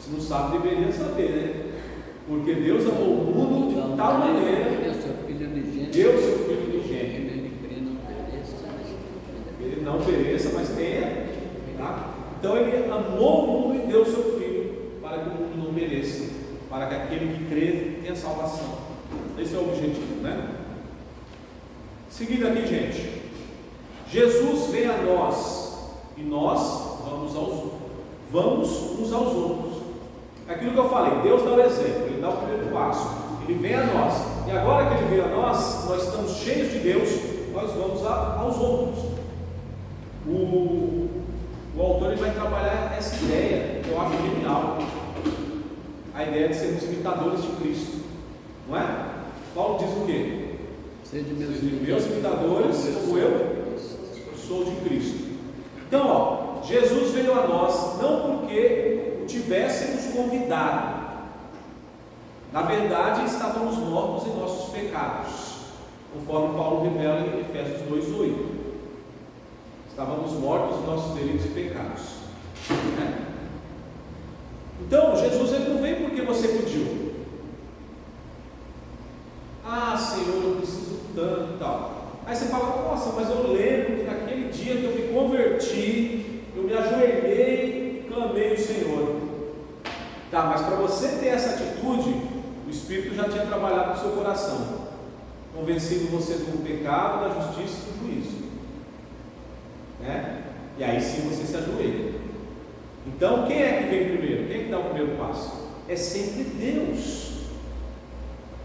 Se não sabe, deveria saber, né? Porque Deus amou o mundo de tal maneira, deu seu Filho unigênito. Ele não pereça, mas tenha. Tá? Então ele amou o mundo e deu seu Filho para que o mundo não pereça, para que aquele que crê tenha salvação. Esse é o objetivo, né? Seguindo aqui, gente, Jesus vem a nós e nós vamos uns aos outros. Aquilo que eu falei, Deus dá o exemplo, Ele dá o primeiro passo, Ele vem a nós, e agora que Ele vem a nós estamos cheios de Deus, nós vamos aos outros. O autor ele vai trabalhar essa ideia, que eu acho genial, a ideia de sermos imitadores de Cristo, não é? Paulo diz o quê? Sede meus imitadores, como eu sou de Cristo. Então, Jesus veio a nós não porque o tivéssemos convidado. Na verdade, estávamos mortos em nossos pecados, conforme Paulo revela em Efésios 2:8. Estávamos mortos em nossos delitos e pecados. Então, Jesus ele não veio porque você pediu. Ah, Senhor, eu preciso tanto e tal. Aí você fala, nossa, mas eu lembro que naquele dia que eu me converti, eu me ajoelhei e clamei ao Senhor. Tá, mas para você ter essa atitude, o Espírito já tinha trabalhado no seu coração, convencido você do pecado, da justiça e do juízo, né? E aí sim você se ajoelha. Então quem é que vem primeiro? Quem é que dá o primeiro passo? É sempre Deus.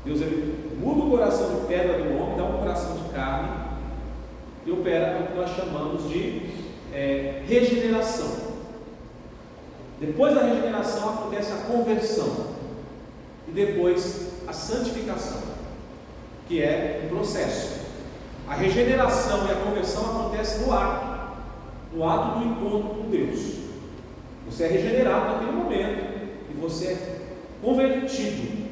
Deus ele muda o coração de pedra do homem, dá um coração de carne e opera o que nós chamamos de regeneração. Depois da regeneração acontece a conversão e depois a santificação, que é um processo. A regeneração e a conversão acontece no ato do encontro com Deus. Você é regenerado naquele momento e você é convertido,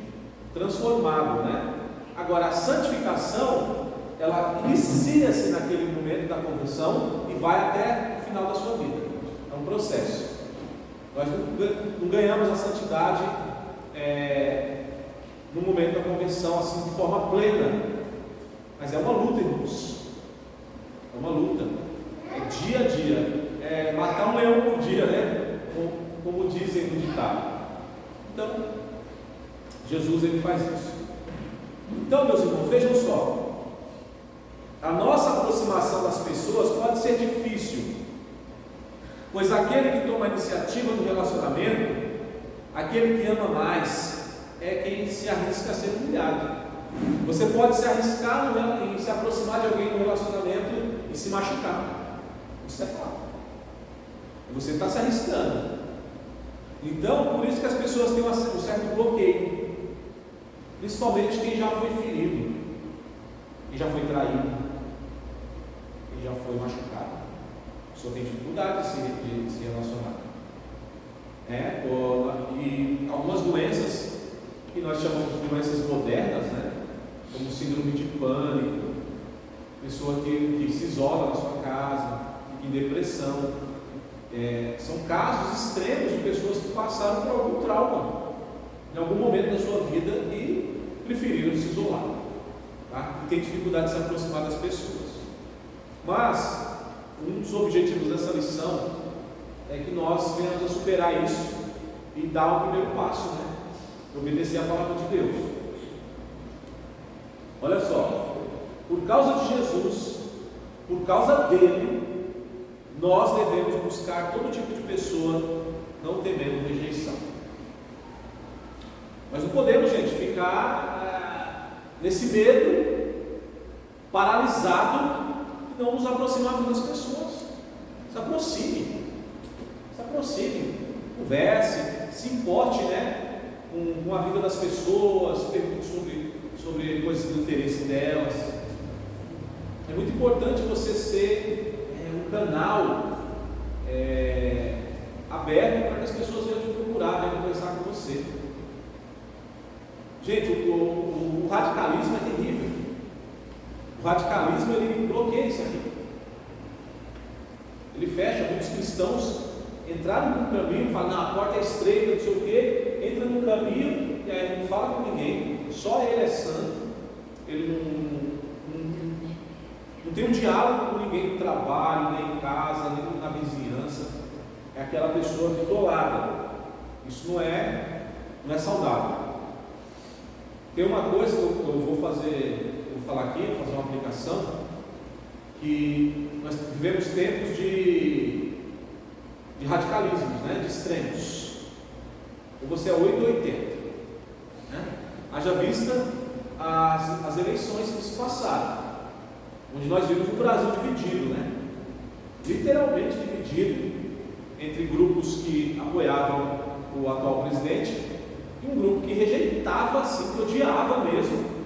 transformado, né? Agora a santificação, ela inicia-se naquele momento da conversão e vai até o final da sua vida. É um processo. Nós não ganhamos a santidade no momento da conversão assim de forma plena, mas é uma luta, irmãos. É uma luta. É dia a dia. Matar um leão por dia, né? Como dizem no ditado. Então, Jesus ele faz isso. Então, meus irmãos, vejam só. A nossa aproximação das pessoas pode ser difícil, pois aquele que toma a iniciativa do relacionamento, aquele que ama mais, é quem se arrisca a ser humilhado. Você pode se arriscar em se aproximar de alguém no relacionamento e se machucar. Isso é fato. Você está se arriscando. Então, por isso que as pessoas têm um certo bloqueio, principalmente quem já foi ferido, quem já foi traído, quem já foi machucado. A pessoa tem dificuldade de se relacionar. E algumas doenças que nós chamamos de doenças modernas, né? Como síndrome de pânico, pessoa que se isola na sua casa, fica em depressão. São casos extremos de pessoas que passaram por algum trauma em algum momento da sua vida e preferiram se isolar, tá? E tem dificuldade de se aproximar das pessoas. Mas um dos objetivos dessa lição é que nós venhamos a superar isso e dar o primeiro passo, né? Obedecer a palavra de Deus. Olha só, por causa de Jesus, por causa dele, nós devemos buscar todo tipo de pessoa, não temendo rejeição. Mas não podemos, gente, ficar nesse medo, paralisado, e não nos aproximarmos das pessoas. Se aproxime, converse, se importe, né, com a vida das pessoas, pergunte sobre coisas do interesse delas. É muito importante você ser um canal aberto para que as pessoas venham te procurar, venham conversar com você. Gente, o radicalismo é terrível. O radicalismo, ele bloqueia isso aqui. Ele fecha. Muitos cristãos entraram num caminho, falam, não, a porta é estreita, não sei o quê, entra num caminho e aí não fala com ninguém, só ele é santo, ele não tem um diálogo com ninguém no trabalho, nem em casa, nem na vizinhança. É aquela pessoa bitolada. Isso não é saudável. Tem uma coisa que eu vou falar aqui, vou fazer uma aplicação, que nós vivemos tempos de radicalismos, né? De extremos. Ou você é 8 ou 80. Né? Haja vista as eleições que se passaram, onde nós vimos o Brasil dividido, né? Literalmente dividido entre grupos que apoiavam o atual presidente e um grupo que rejeitava, assim, que odiava mesmo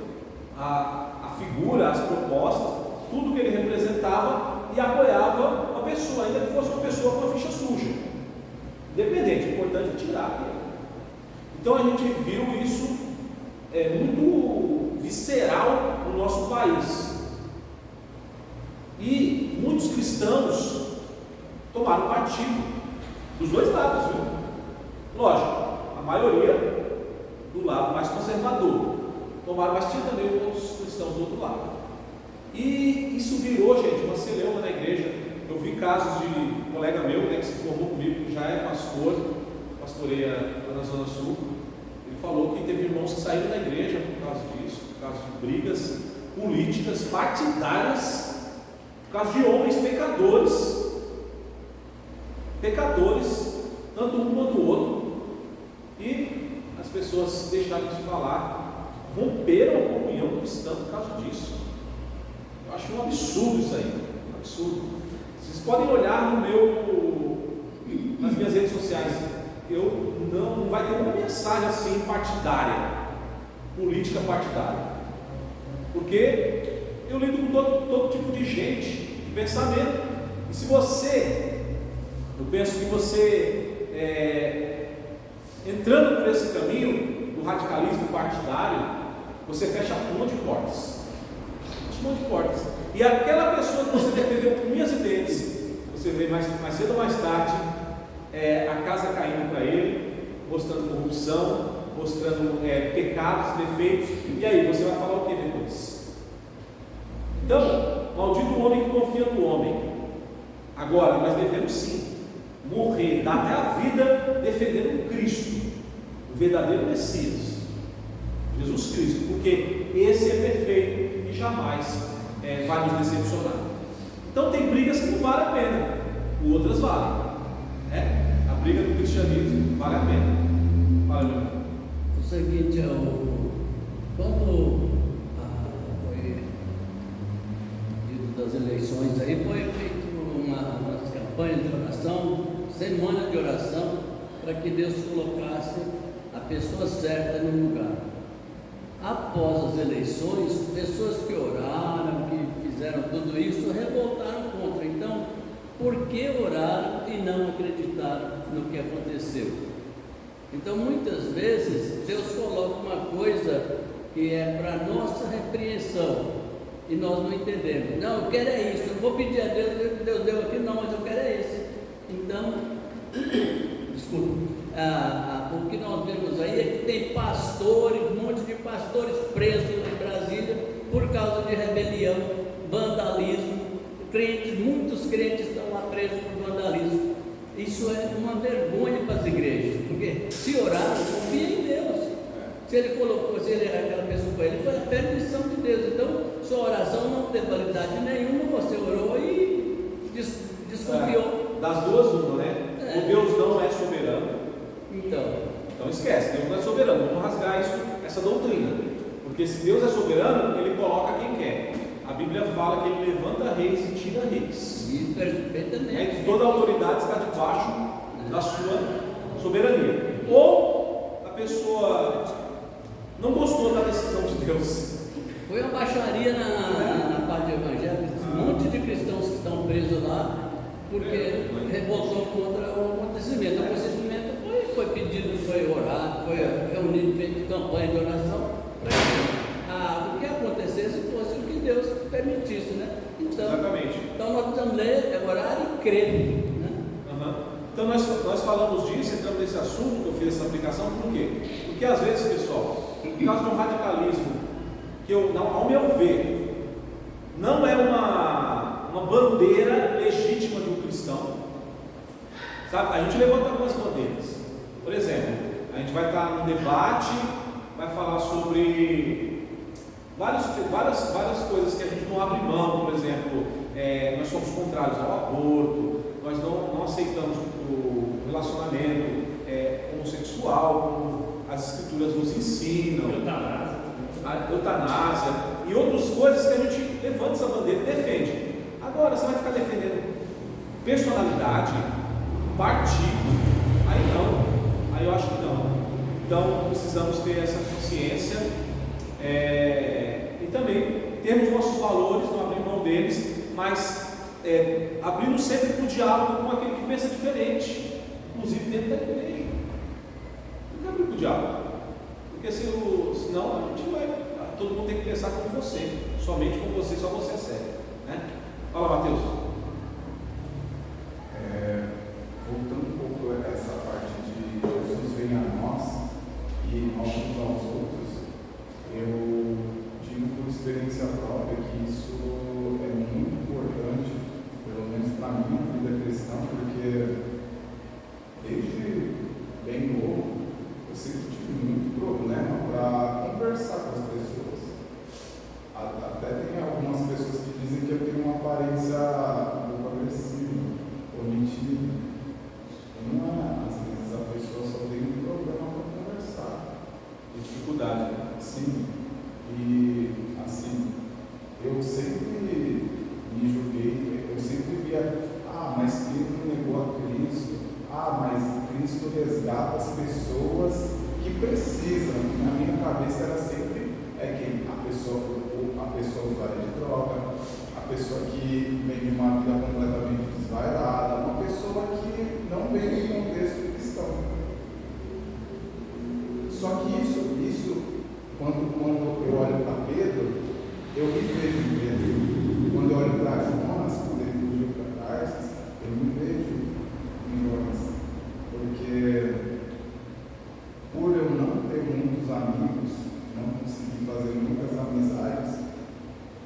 a figura, as propostas, tudo que ele representava, e apoiava a pessoa, ainda que fosse uma pessoa com a ficha suja. Independente, o importante é tirar aquilo. Então a gente viu isso muito visceral no nosso país. E muitos cristãos tomaram partido dos dois lados, viu? Lógico, a maioria do lado mais conservador tomaram, mas tinha também outros cristãos do outro lado. E isso virou, gente, uma celeuma na igreja. Eu vi casos de um colega meu, né, que se formou comigo, que já é pastor, pastoreia lá na Zona Sul. Ele falou que teve irmãos que saíram da igreja por causa disso, por causa de brigas políticas, partidárias, por causa de homens pecadores, tanto um quanto o outro, e as pessoas deixaram de falar, romperam a comunhão cristã por causa disso. Eu acho um absurdo isso aí, um absurdo. Vocês podem olhar nas minhas redes sociais, não vai ter uma mensagem assim partidária, política partidária, porque eu lido com todo tipo de gente, de pensamento, e se eu penso que você, entrando por esse caminho do radicalismo partidário, você fecha um monte de portas. E aquela pessoa que você defendeu com unhas e dentes, você vê mais cedo ou mais tarde, a casa caindo para ele, mostrando corrupção, mostrando pecados, defeitos, e aí você vai falar o que depois? Então, maldito o homem que confia no homem. Agora, nós devemos sim morrer, dar até a vida defendendo Cristo, o verdadeiro Messias, Jesus Cristo, porque esse é perfeito e jamais vai nos decepcionar. Então tem brigas que não valem a pena, outras valem. A briga do cristianismo vale a pena. Fala, meu irmão. O seguinte, quando foi dito das eleições aí, foi feito umas campanhas de oração, semana de oração, para que Deus colocasse a pessoa certa no lugar. Após as eleições, pessoas que oraram, que fizeram tudo isso, revoltaram contra. Então, por que oraram e não acreditaram no que aconteceu? Então, muitas vezes, Deus coloca uma coisa que é para nossa repreensão e nós não entendemos. Não, eu quero isso, eu vou pedir a Deus, Deus deu aqui, não, mas eu quero esse. Então, desculpa. O que nós vemos aí é que tem pastores, um monte de pastores presos em Brasília por causa de rebelião, vandalismo. Muitos crentes estão lá presos por vandalismo. Isso é uma vergonha para as igrejas, porque se orar, confia em Deus. Se ele colocou, se ele era aquela pessoa para ele, foi a permissão de Deus. Então, sua oração não tem validade nenhuma, você orou e desconfiou não é soberano. Vamos rasgar essa doutrina. Porque se Deus é soberano, Ele coloca quem quer. A Bíblia fala que Ele levanta reis e tira reis. Isso, perfeitamente. Toda a autoridade está debaixo da sua soberania. Ou a pessoa não gostou da decisão de Deus. Foi uma baixaria na parte evangélica, um monte de cristãos que estão presos lá, porque revoltou contra o acontecimento. O acontecimento foi pedido, foi orado, foi reunido, feito campanha de oração para que o que acontecesse fosse o que Deus permitisse, né? Exatamente. Então nós precisamos ler, orar e crer, né? Então nós falamos disso, entramos nesse assunto que eu fiz essa aplicação, por quê? Porque às vezes, pessoal, por causa de um radicalismo, que ao meu ver, não é uma bandeira legítima de um cristão, sabe? A gente levanta algumas bandeiras. Por exemplo, a gente vai estar num debate, vai falar sobre várias coisas que a gente não abre mão. Por exemplo, nós somos contrários ao aborto, nós não aceitamos o relacionamento homossexual, como as escrituras nos ensinam, a eutanásia e outras coisas que a gente levanta essa bandeira e defende. Agora, você vai ficar defendendo personalidade, partido, aí não, aí eu acho que não. Então, precisamos ter essa consciência e também termos nossos valores, não abrir mão deles, mas abrir sempre para o diálogo com aquele que pensa diferente, inclusive dentro da igreja. Não abrir para o diálogo, porque senão a gente todo mundo tem que pensar como você, somente como você, só você é certo, né? Fala, Mateus. Voltando um pouco a essa parte de Jesus vem a nós e nós uns aos outros, eu digo por experiência própria que isso é muito importante, pelo menos para a minha vida cristã, porque desde bem novo eu sempre tive muito problema para conversar com as pessoas. Até tem algumas pessoas que dizem que eu tenho uma aparência um pouco agressiva ou mentira. Não é, às vezes a pessoa só tem um problema para conversar. Tem dificuldade, né? Sim. E assim, eu sempre me julguei, eu sempre via, mas Cristo negou a Cristo, mas Cristo resgata as pessoas que precisam. Na minha cabeça era sempre que a pessoa usuária de droga, a pessoa que vem de uma vida completamente desvairada, uma pessoa que não vem do contexto cristão. Só que isso quando eu olho para Pedro, eu me vejo em Pedro. Quando eu olho para Jonas, quando ele fugiu para Tarsis, eu me vejo em Jonas. Porque por eu não ter muitos amigos, não consegui fazer muitas amizades,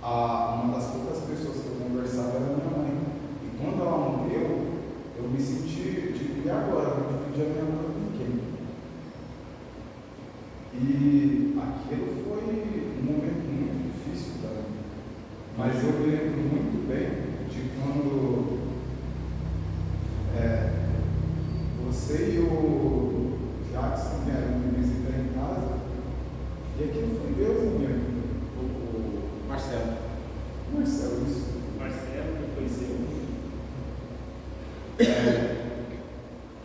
uma das poucas pessoas que eu conversava era minha mãe. E quando ela morreu, eu me senti, e agora? Eu não dividir a minha mãe com quem? E aquilo foi um momento muito difícil para mim. Mas eu me lembro muito bem de quando você e o Jackson vieram me visitar em casa, e aquilo foi Deus na minha vida. O Marcelo, isso. Marcelo, que conheceu.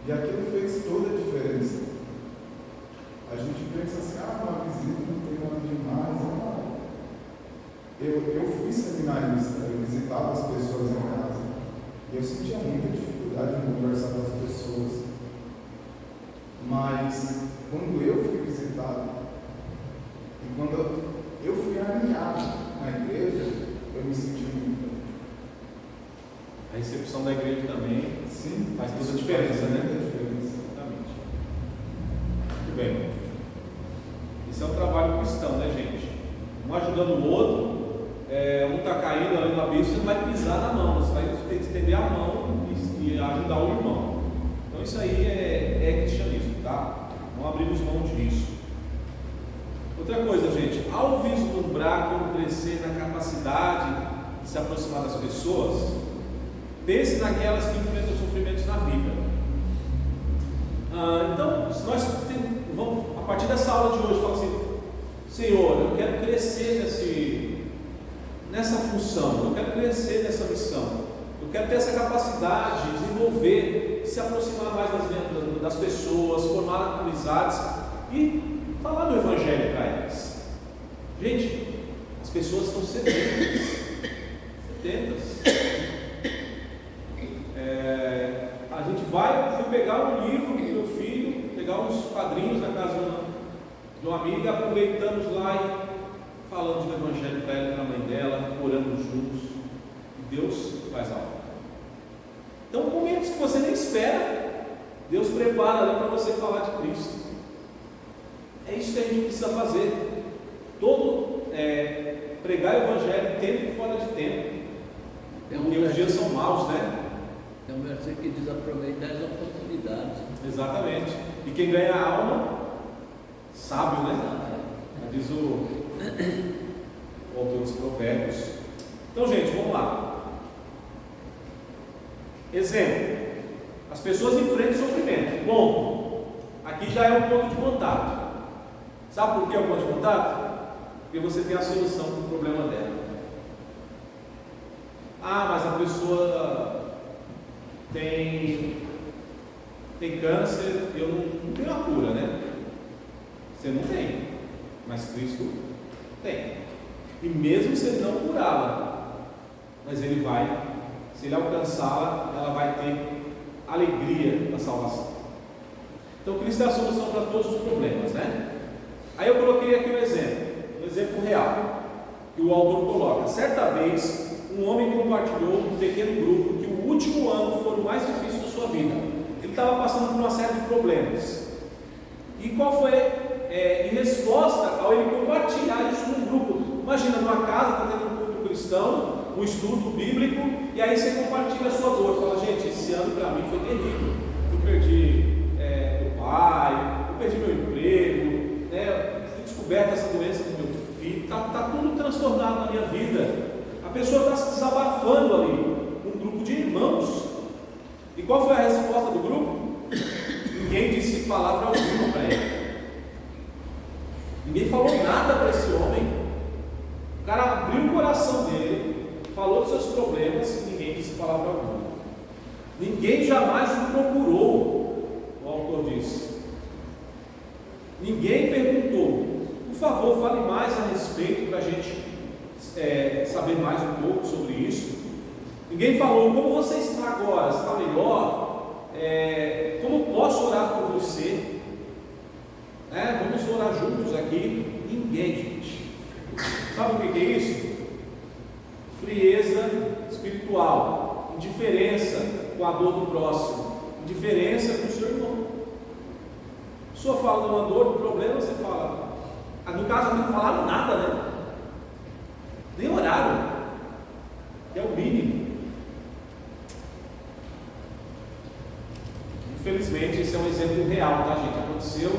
E aquilo fez toda a diferença. A gente pensa assim, uma visita não tem nada demais. Eu fui seminarista, eu visitava as pessoas em casa, e eu sentia muita dificuldade em conversar com as pessoas. Mas quando eu fui visitado, e quando eu fui alinhado na igreja, eu me senti muito bem. a recepção da igreja também Sim, faz toda a diferença, né? Exatamente. Muito bem. Esse é um trabalho cristão, né, gente? Um ajudando o outro, um está caindo ali no abismo, você não vai pisar na mão, você vai estender a mão e ajudar o irmão. Então isso aí é cristianismo, tá? Não abrimos mão disso. Outra coisa, gente, ao vislumbrar como crescer na capacidade de se aproximar das pessoas, pense naquelas que enfrentam sofrimentos na vida. Então, se nós vamos, a partir dessa aula de hoje, falar assim: Senhor, eu quero crescer nessa função, eu quero crescer nessa missão, eu quero ter essa capacidade de desenvolver, se aproximar mais das pessoas, formar amizades e falar do Evangelho para elas. Gente, as pessoas estão sedentas. A gente fui pegar um livro do meu filho, pegar uns quadrinhos na casa de uma amiga, aproveitamos lá e falamos do Evangelho para ela e para a mãe dela, oramos juntos, e Deus faz algo. Então, momentos que você nem espera, Deus prepara ali para você falar de Cristo. É isso que a gente precisa fazer. Pregar o Evangelho tempo e fora de tempo. Porque os dias são maus, né? Tem um versículo que diz: aproveitar as oportunidades. Exatamente. E quem ganha a alma, sábio, né? Diz o autor dos Provérbios. Então, gente, vamos lá. Exemplo: as pessoas enfrentam sofrimento. Bom, aqui já é um ponto de contato. Sabe por que é um ponto de contato? Porque você tem a solução para o problema dela. Mas a pessoa tem câncer, eu não tenho a cura, né? Você não tem, mas Cristo tem. E mesmo se ele não curá-la, mas ele vai, se ele alcançá-la, ela vai ter alegria da salvação. Então Cristo é a solução para todos os problemas, né? Aí eu coloquei aqui um exemplo real, que o autor coloca. Certa vez, um homem compartilhou um pequeno grupo que o último ano foi o mais difícil da sua vida. Ele estava passando por uma série de problemas. E qual foi em resposta ao ele compartilhar isso num grupo? Imagina, numa casa, está tendo um culto cristão, um estudo bíblico, e aí você compartilha a sua dor. Fala: gente, esse ano para mim foi terrível. Eu perdi o pai, eu perdi meu emprego, né? Fui descoberta essa doença do meu filho, está tudo transtornado na minha vida. A pessoa está se desabafando ali, um grupo de irmãos. E qual foi a resposta do grupo? Ninguém disse palavra alguma para ele. Ninguém falou nada para esse homem. O cara abriu o coração dele, falou dos seus problemas e ninguém disse palavra alguma. Ninguém jamais o procurou, o autor disse. Ninguém perguntou: por favor, fale mais a respeito para a gente saber mais um pouco sobre isso. Ninguém falou: como você está agora? Está melhor? Como posso orar por você? Vamos orar juntos aqui. Ninguém, gente. Sabe o que é isso? Frieza espiritual, indiferença com a dor do próximo, indiferença com o seu irmão. A pessoa fala de uma dor, do problema, você fala. No caso, não falaram nada, né? Nem oraram, que é o mínimo. Infelizmente, esse é um exemplo real, tá, gente? Aconteceu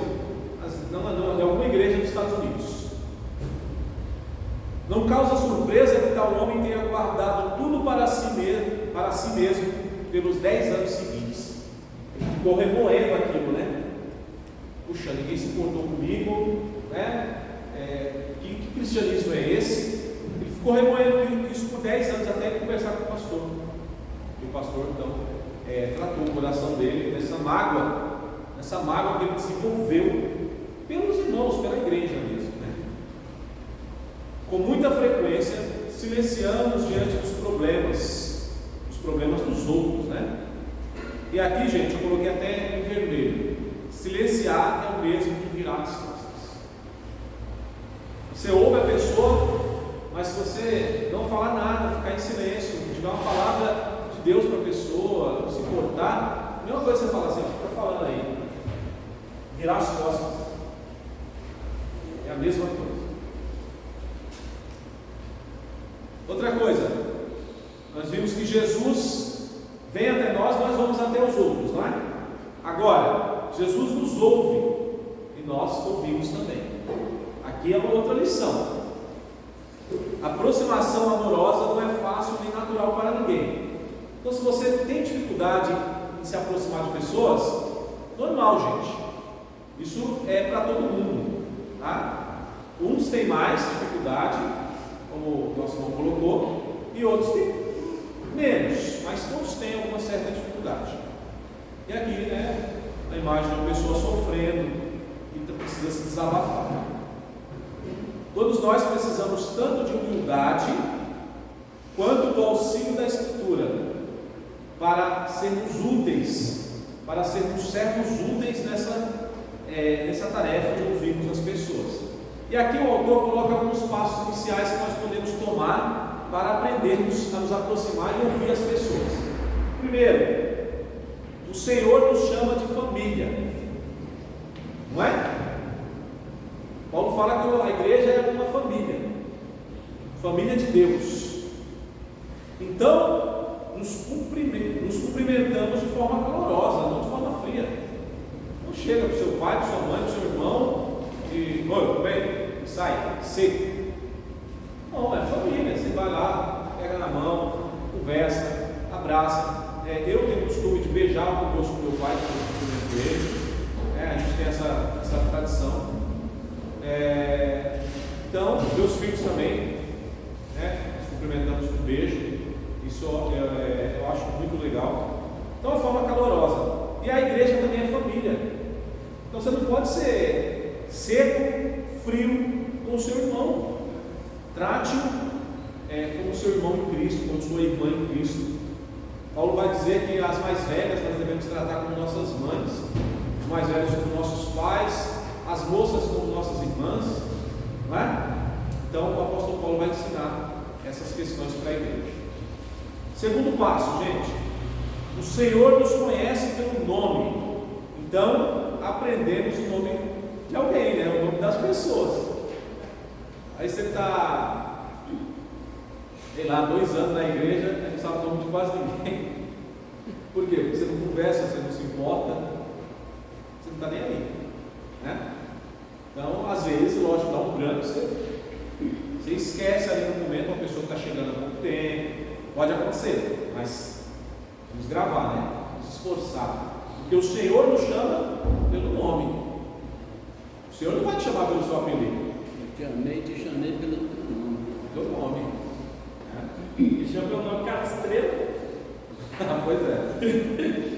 em alguma igreja dos Estados Unidos. Não causa surpresa que tal homem tenha guardado tudo para si mesmo pelos 10 anos seguintes. Ele ficou remoendo aquilo, né? Puxa, ninguém se importou comigo, né? Que cristianismo é esse? Ele ficou remoendo isso por 10 anos até ele conversar com o pastor. E o pastor então tratou o coração dele nessa mágoa que ele desenvolveu pelos irmãos, pela igreja mesmo, né? Com muita frequência silenciamos diante dos problemas dos outros, né? E aqui, gente, eu coloquei até em vermelho: silenciar é o mesmo que virar as costas. Você ouve a pessoa, mas se você não falar nada, ficar em silêncio, tiver uma palavra de Deus para a pessoa, não se importar, a mesma coisa você fala assim: fica falando aí, virar as costas, é a mesma coisa. Outra coisa, nós vimos que Jesus vem até nós vamos até os outros, não é? Agora, Jesus nos ouve e nós ouvimos também. Aqui é uma outra lição. A aproximação amorosa não é fácil nem natural para ninguém. Então, se você tem dificuldade em se aproximar de pessoas, normal, gente. Isso é para todo mundo, tá? Uns têm mais dificuldade, como o nosso irmão colocou, e outros têm menos, mas todos têm alguma certa dificuldade. E aqui, né, a imagem de uma pessoa sofrendo, que precisa se desabafar. Todos nós precisamos tanto de humildade, quanto do auxílio da Escritura, para sermos úteis, para sermos servos úteis nessa tarefa de ouvirmos as pessoas. E aqui o autor coloca alguns passos iniciais que nós podemos tomar para aprendermos a nos aproximar e ouvir as pessoas. Primeiro, o Senhor nos chama de família, não é? Paulo fala que a igreja é uma família de Deus. Então, nos cumprimentamos de forma calorosa, não de forma fria. Não chega para o seu pai, para sua mãe, para o seu irmão e, oi, tudo bem? Sai, seco. Não, é família. Você vai lá, pega na mão, conversa, abraça. Eu tenho o costume de beijar o rosto do meu pai, quando eu vejo. A gente tem essa tradição. Então, meus filhos também, nos cumprimentamos com um beijo. Isso eu acho muito legal. Então, de forma calorosa. E a igreja também é família. Então, você não pode ser seco, frio com o seu irmão. Trate-o como seu irmão em Cristo, como sua irmã em Cristo. Paulo vai dizer que as mais velhas nós devemos tratar como nossas mães, os mais velhos como nossos pais, as moças como nossas irmãs, não é? Então o apóstolo Paulo vai ensinar essas questões para a igreja. Segundo passo, gente, o Senhor nos conhece pelo nome, então aprendemos o nome de alguém, né? O nome das pessoas. Aí você está, sei lá, 2 anos na igreja, não sabe o nome de quase ninguém. Por quê? Porque você não conversa, você não se importa, você não está nem aí, né? Então, às vezes, lógico, dá um branco, você esquece ali no momento uma pessoa que está chegando há pouco tempo, pode acontecer, mas vamos gravar, né? Vamos esforçar, porque o Senhor nos chama pelo nome. O Senhor não vai te chamar pelo seu apelido. Te chamei pelo Teu nome. Me chama pelo nome Castreiro. Pois é.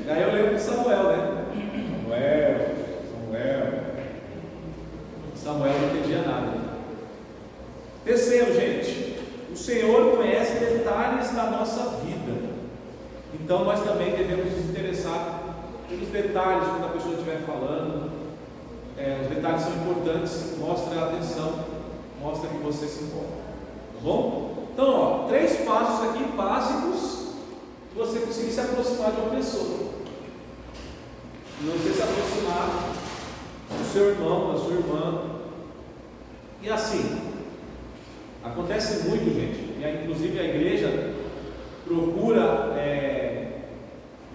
Aí eu lembro de Samuel, né? Samuel não entendia nada. Terceiro, gente, o Senhor conhece detalhes da nossa vida. Então nós também devemos nos interessar pelos detalhes quando a pessoa estiver falando. Os detalhes são importantes, mostra a atenção, mostra que você se importa. Tá bom? Então, 3 passos aqui básicos que você conseguir se aproximar de uma pessoa. Não você se aproximar do seu irmão, da sua irmã. E assim, acontece muito, gente, e inclusive a igreja procura,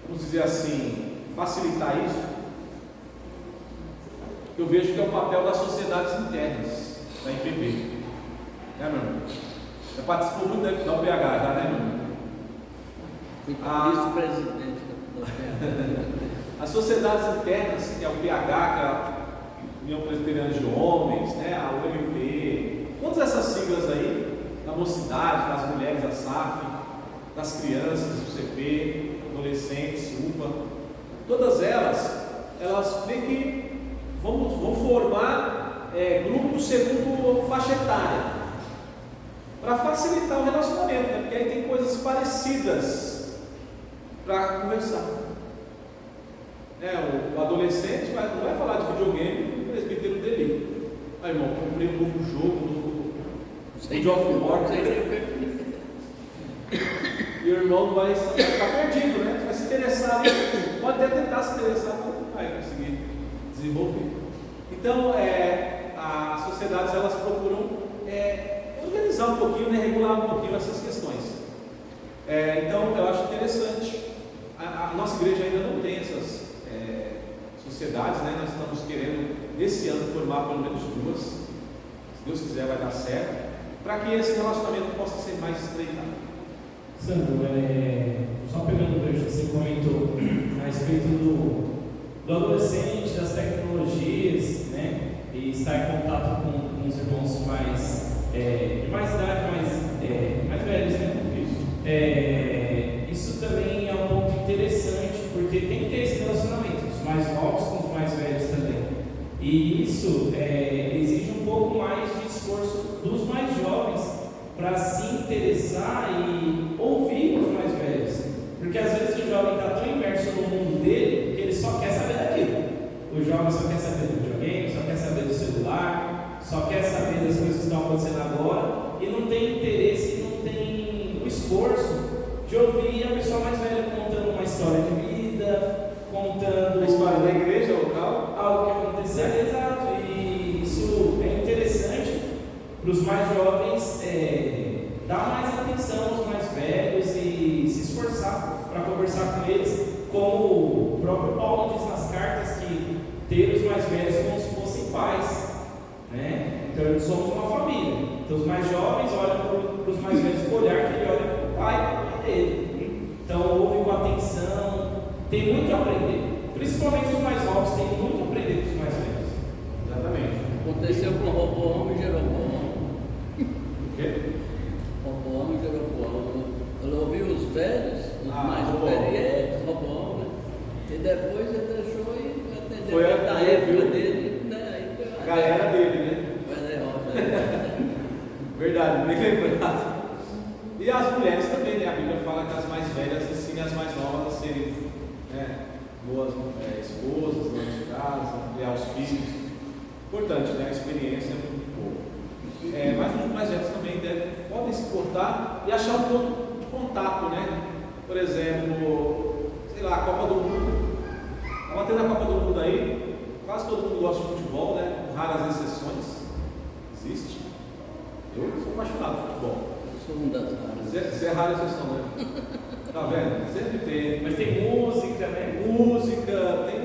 vamos dizer assim, facilitar isso. Eu vejo que é o papel das sociedades internas da IPB, né, meu irmão? Você participou muito da UPH, já, né, meu irmão? Fui vice-presidente da UPH. As sociedades internas, que é o PH, que é a União Presbiteriana de Homens, né, a UMP, todas essas siglas aí, da mocidade, das mulheres, da SAF, das crianças, do CP, adolescentes, UPA, todas elas meio que vão formar grupos segundo faixa etária, para facilitar o relacionamento, né? Porque aí tem coisas parecidas para conversar. O adolescente não vai falar de videogame no presbítero dele. Aí, irmão, comprei um novo jogo, God of War. E o irmão vai ficar perdido, né? Vai se interessar ali, pode até tentar se interessar, mas não vai conseguir desenvolver. Então, as sociedades elas procuram organizar um pouquinho, né? Regular um pouquinho essas questões. Então, eu acho interessante. A nossa igreja ainda não tem essas sociedades, né? Nós estamos querendo, nesse ano, formar pelo menos 2. Se Deus quiser, vai dar certo, para que esse relacionamento possa ser mais estreitado. Sandro, só pegando o gancho que você comentou a respeito do do adolescente, das tecnologias, né? E estar em contato com os irmãos de mais idade, mais velhos, né? Isso também é um ponto interessante, porque tem que ter esse relacionamento, os mais novos com os mais velhos também. E isso exige um pouco mais de esforço dos mais jovens para se interessar e ouvir os mais velhos. Porque às vezes o jovem está tão imerso no mundo dele que ele só quer saber daquilo. O jovem só quer saber do videogame, só quer saber do celular, só quer saber das coisas que estão acontecendo agora e não tem interesse, não tem o esforço de ouvir a pessoa mais velha contando uma história de vida, contando A história da igreja local. algo que aconteceu. Exato. E isso é interessante para os mais jovens dar mais atenção aos mais velhos e se esforçar para conversar com eles, como o próprio Paulo diz nas cartas, que ter os mais velhos como se fossem pais, né? Então somos uma família. Então os mais jovens olham para os mais velhos com o olhar que ele olha para o pai e para a mãe dele. Então ouve com atenção, tem muito a aprender. Principalmente os mais novos têm muito a aprender com os mais velhos. Exatamente. Aconteceu com Roboão e Jeroboão. O quê? Roboão e Jeroboão. Ele ouviu os velhos, os mais Roboão. experientes, Roboão, né? E depois ele deixou e atendeu Foi da época dele, né? Aí foi A galera dele, né? Foi a derrota. Verdade, bem lembrado. E as mulheres também, né? A Bíblia fala que as mais velhas ensinem as mais novas a serem boas esposas, donas de casa, criar os filhos. Importante, né? A experiência é muito boa. Mas os mais velhos também podem se portar e achar um ponto de contato, né? Por exemplo, sei lá, a Copa do Mundo. Vamos ter na Copa do Mundo aí, quase todo mundo gosta de futebol, né? Com raras exceções. Existe. Eu sou apaixonado por futebol. Eu sou um das raras. Você é rara exceção, né? Tá vendo? Sempre tem. Mas tem música, né? Música, tem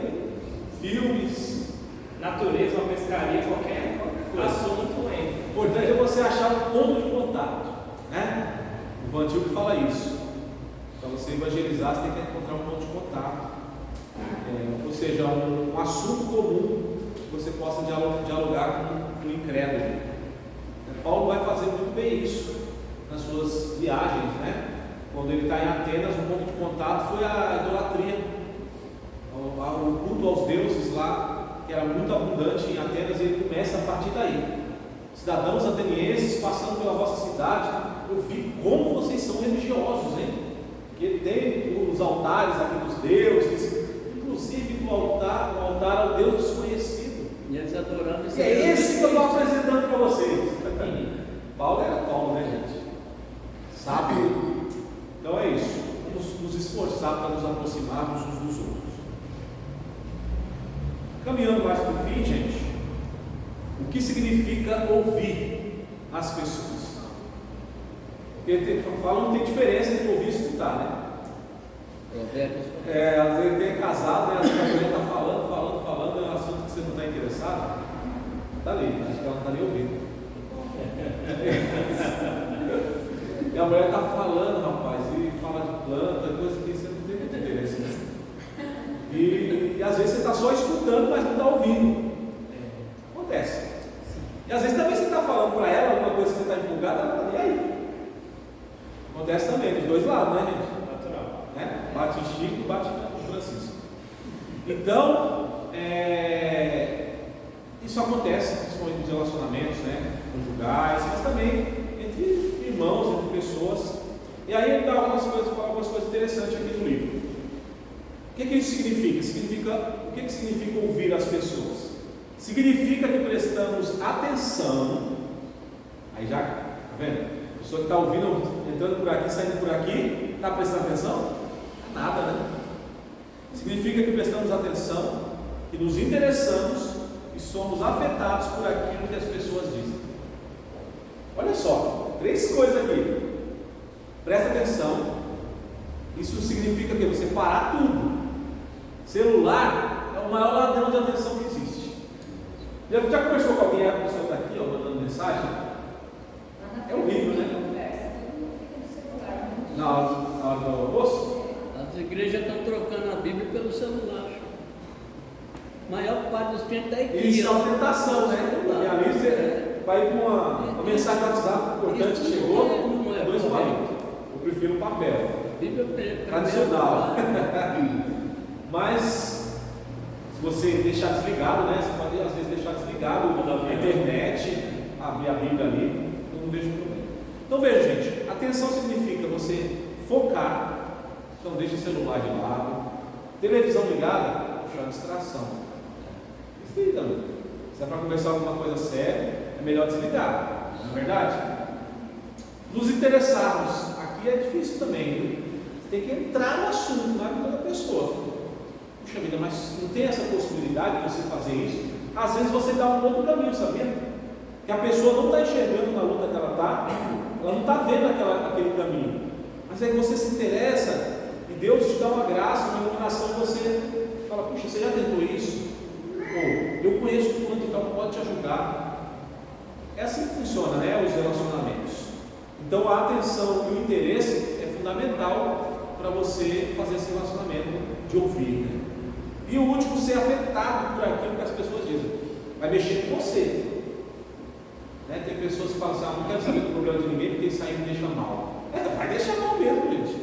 filmes. Natureza, uma pescaria, qualquer assunto entra. O importante é você achar um ponto de contato, né? O Van Tilke fala isso. Para você evangelizar, você tem que encontrar um ponto de contato. Ou seja, um assunto comum que você possa dialogar com o incrédulo. Paulo vai fazer muito bem isso nas suas viagens, né? Quando ele está em Atenas, o ponto de contato foi a idolatria, o culto aos deuses lá, que era muito abundante em Atenas, e ele começa a partir daí. Cidadãos atenienses, passando pela vossa cidade, eu vi como vocês são religiosos, hein? Que tem os altares aqui dos deuses, inclusive no altar ao Deus desconhecido. E eles adorando E é esse que eu estou apresentando para vocês. Paulo era Paulo, né, gente? Sabe? Então é isso. Vamos nos esforçar para nos aproximarmos uns dos outros. Caminhando mais para o fim, gente, o que significa ouvir as pessoas? Porque falam que tem diferença entre ouvir e escutar, né? Às vezes tem casado, né? A mulher está falando, é um assunto que você não está interessado. Está ali, acho que ela não está nem ouvindo. E a mulher está falando, rapaz, e fala de planta, coisa que você não tem muito interesse, né? E às vezes você está só escutando, mas não está ouvindo. Acontece. E às vezes também você está falando para ela alguma coisa que você está empolgada, ela não está nem aí. Acontece também, dos dois lados, né, gente? Natural. Né? Bate em Chico, bate em Francisco. Então, isso acontece, principalmente nos relacionamentos, né? Conjugais, mas também entre irmãos, entre pessoas. E aí ele dá fala algumas coisas interessantes aqui no livro. O que isso significa? O que significa ouvir as pessoas? Significa que prestamos atenção. Aí já, tá vendo? A pessoa que está ouvindo, entrando por aqui, saindo por aqui, está prestando atenção? Nada, né? Significa que prestamos atenção, que nos interessamos e somos afetados por aquilo que as pessoas dizem. Olha só, 3 coisas aqui. Presta atenção. Isso significa que você parar tudo. Celular é o maior ladrão de atenção que existe. Já conversou com alguém, a pessoa está aqui, mandando mensagem? É horrível, né? Na hora do almoço? As igrejas estão trocando a Bíblia pelo celular. maior parte dos clientes da igreja. Isso é uma tentação, né? E ali você vai com uma mensagem no WhatsApp importante que chegou, não é 2 palitos. Eu prefiro o papel. Tradicional. Mas se você deixar desligado, né? Você pode às vezes deixar desligado a internet, abrir a Bíblia ali, eu não vejo problema. Então veja, gente, atenção significa você focar, então deixa o celular de lado, televisão ligada, puxa a distração. Desliga, se é para conversar alguma coisa séria, é melhor desligar, não é verdade? Nos interessarmos, aqui é difícil também, viu? Você tem que entrar no assunto, na vida da pessoa. Puxa vida, mas não tem essa possibilidade de você fazer isso? Às vezes você dá um outro caminho, sabia? Que a pessoa não está enxergando na luta que ela está, ela não está vendo aquele caminho. Mas aí você se interessa e Deus te dá uma graça, uma iluminação, e você fala, puxa, você já tentou isso? Ou eu conheço fulano e tal, pode te ajudar. É assim que funciona, né? Os relacionamentos. Então a atenção e o interesse é fundamental para você fazer esse relacionamento de ouvir, né? E o último, ser afetado por aquilo que as pessoas dizem. Vai mexer com você. Né? Tem pessoas que falam assim, não quero saber do problema de ninguém porque isso aí me deixa mal. Vai deixar mal mesmo, gente.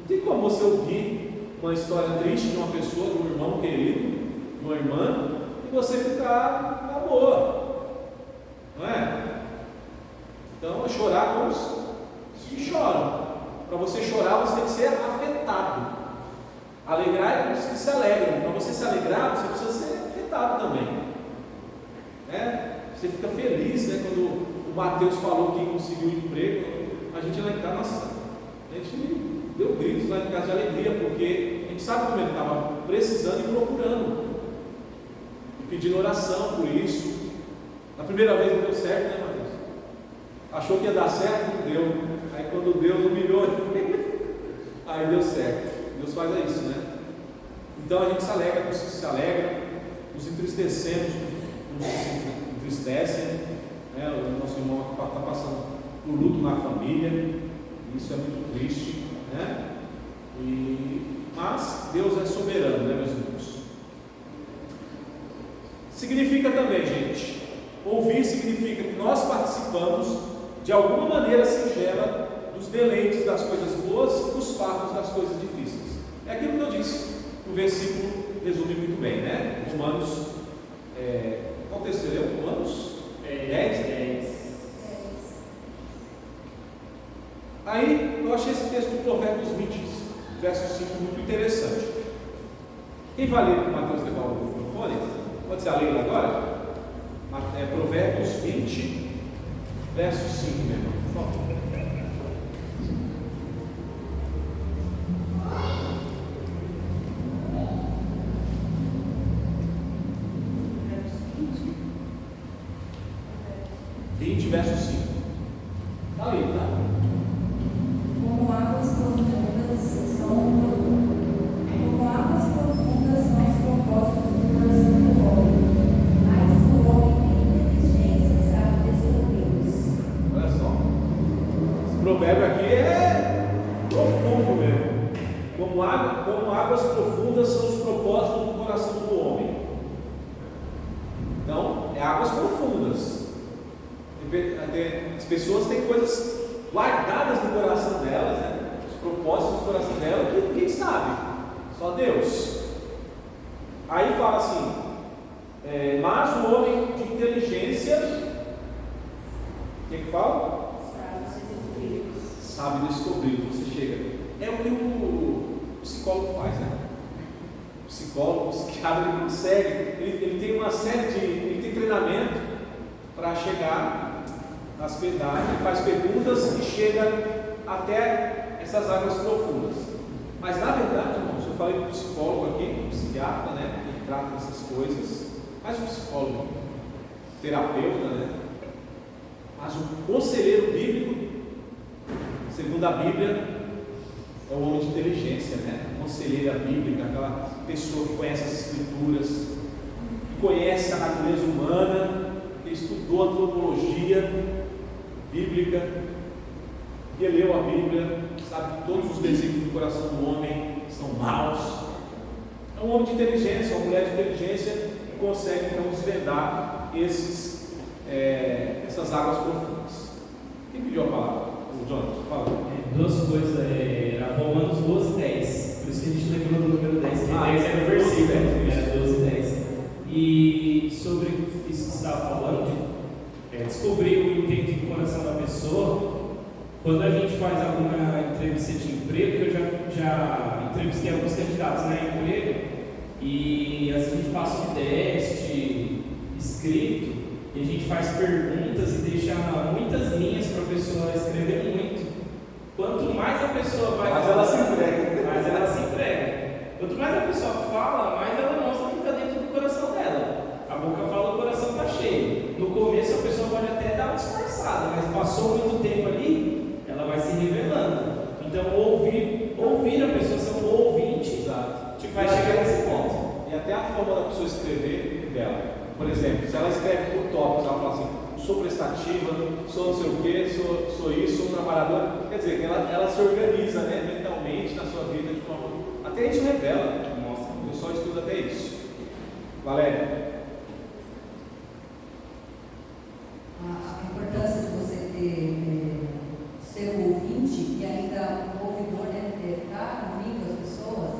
Não tem como você ouvir uma história triste de uma pessoa, de um irmão querido, de uma irmã, e você ficar na boa. Não é? Então, é chorar com os que choram. Para você chorar, você tem que ser afetado. Alegrar os que se alegram. Para você se alegrar, você precisa ser afetado também. Você fica feliz, né? Quando o Mateus falou que conseguiu um emprego, a gente lá em casa, a gente deu gritos lá em casa de alegria, porque a gente sabe como ele estava precisando e procurando, e pedindo oração por isso. Na primeira vez não deu certo, né, Mateus? Achou que ia dar certo, não deu. Aí quando Deus humilhou, aí deu certo. Deus faz isso, né? Então a gente se alegra, nos entristecemos, nos entristecem, né? O nosso irmão está passando por luto na família, isso é muito triste, né? Mas Deus é soberano, né, meus irmãos? Significa também, gente, ouvir significa que nós participamos de alguma maneira singela dos deleites das coisas boas e dos fardos das coisas difíceis. É aquilo que eu disse, o versículo resume muito bem, né? Romanos, qual texto você leu? Romanos 10. Aí eu achei esse texto do Provérbios 20, verso 5 muito interessante. Quem vai ler para Mateus levar o microfone? Pode ser a Leila agora? Provérbios 20, verso 5, meu irmão, por favor. Verso 5. Está ali, tá? Como águas profundas são os propósitos do coração do homem, mas o homem tem inteligência, sabe descobri-los. Olha só, esse provérbio aqui é profundo mesmo. Como águas profundas são os propósitos do coração do homem. Então, é águas profundas. As pessoas têm coisas guardadas no coração delas, né? Os propósitos do coração delas que ninguém sabe, só Deus. Aí fala assim, mas o homem de inteligência, o que fala? Sabe descobrir. Você chega, é o que o psicólogo faz, né? O psicólogo, o psiquiatra, ele consegue, ele tem uma série de, ele tem treinamento para chegar às verdades, ele faz perguntas e chega até essas águas profundas. Mas na verdade, irmãos, eu falei do psicólogo aqui, do psiquiatra, né, que trata dessas coisas, mas o psicólogo, terapeuta, né, mas o conselheiro bíblico, segundo a Bíblia, é o homem de inteligência, né, conselheira bíblica, aquela pessoa que conhece as escrituras, que conhece a natureza humana, que estudou a antropologia bíblica, que leu a Bíblia, sabe que todos os desígnios do coração do homem são maus. É É um homem de inteligência, uma mulher de inteligência que consegue então desvendar essas águas profundas. Quem pediu a palavra? O Jonathan, fala. Duas coisas, era Romanos 12:10, por isso que a gente lembrou do número 10, que 10 era o versículo, era 12:10. E sobre isso que você estava falando, de descobrir o intento do coração da pessoa, quando a gente faz alguma entrevista de emprego, eu já entrevistei alguns candidatos na emprego, e às vezes a gente passa um teste escrito, e a gente faz perguntas e deixa muitas linhas para a pessoa escrever muito. Quanto mais a pessoa vai Mas falar, ela se entrega. mais ela se entrega. Quanto mais a pessoa fala, mais ela mostra o que está dentro do coração dela. A boca fala, o coração está cheio. No começo a pessoa pode até dar uma disfarçada, mas passou muito tempo ali, ela vai se revelando. Então ouvir a pessoa, ser um ouvinte, te vai chegar nesse ponto. E até a forma da pessoa escrever dela. Por exemplo, se ela escreve por tópicos, ela fala assim, sou prestativa, sou não sei o que, sou isso, sou trabalhador. Quer dizer, ela se organiza, né, mentalmente na sua vida de forma. Até isso revela. Nossa, eu só estudo até isso. Valéria. A importância de você ser um ouvinte e ainda um ouvidor, né, estar ouvindo as pessoas.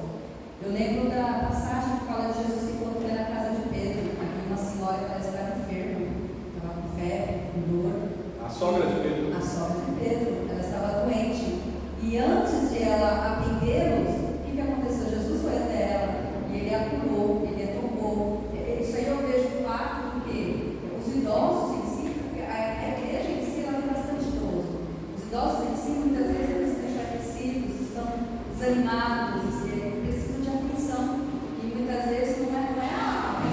Eu lembro da passagem que fala de Jesus que quando foi na casa de Pedro, havia uma senhora que ela estava enferma, estava com febre, com dor. A sogra de Pedro. A sogra de Pedro, ela estava doente. E antes de ela atendê-los, o que aconteceu? Jesus foi até ela e ele a curou, ele a tocou. Isso aí eu vejo o fato de que os idosos em si, a igreja em si, ela tem bastante idoso. Os idosos em si, muitas vezes, eles estão enfraquecidos, estão desanimados, precisam de atenção. E muitas vezes não é a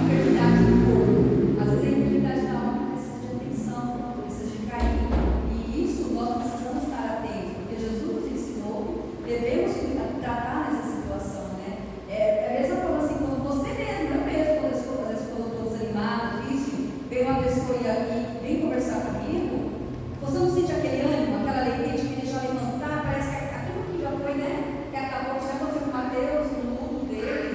enfermidade do corpo, às vezes é a enfermidade da alma que precisa de atenção, precisa de carinho. E isso nós precisamos estar atentos, porque Jesus nos ensinou, devemos tratar nessa situação, né? É a mesma forma assim, quando você mesmo, eu mesmo, às vezes quando eu estou desanimado, triste, vem uma pessoa e vem conversar comigo, você não sente aquele ânimo, aquela alegria de querer já levantar, parece que aquilo que já foi, né? Que acabou, já aconteceu com Mateus, no mundo dele,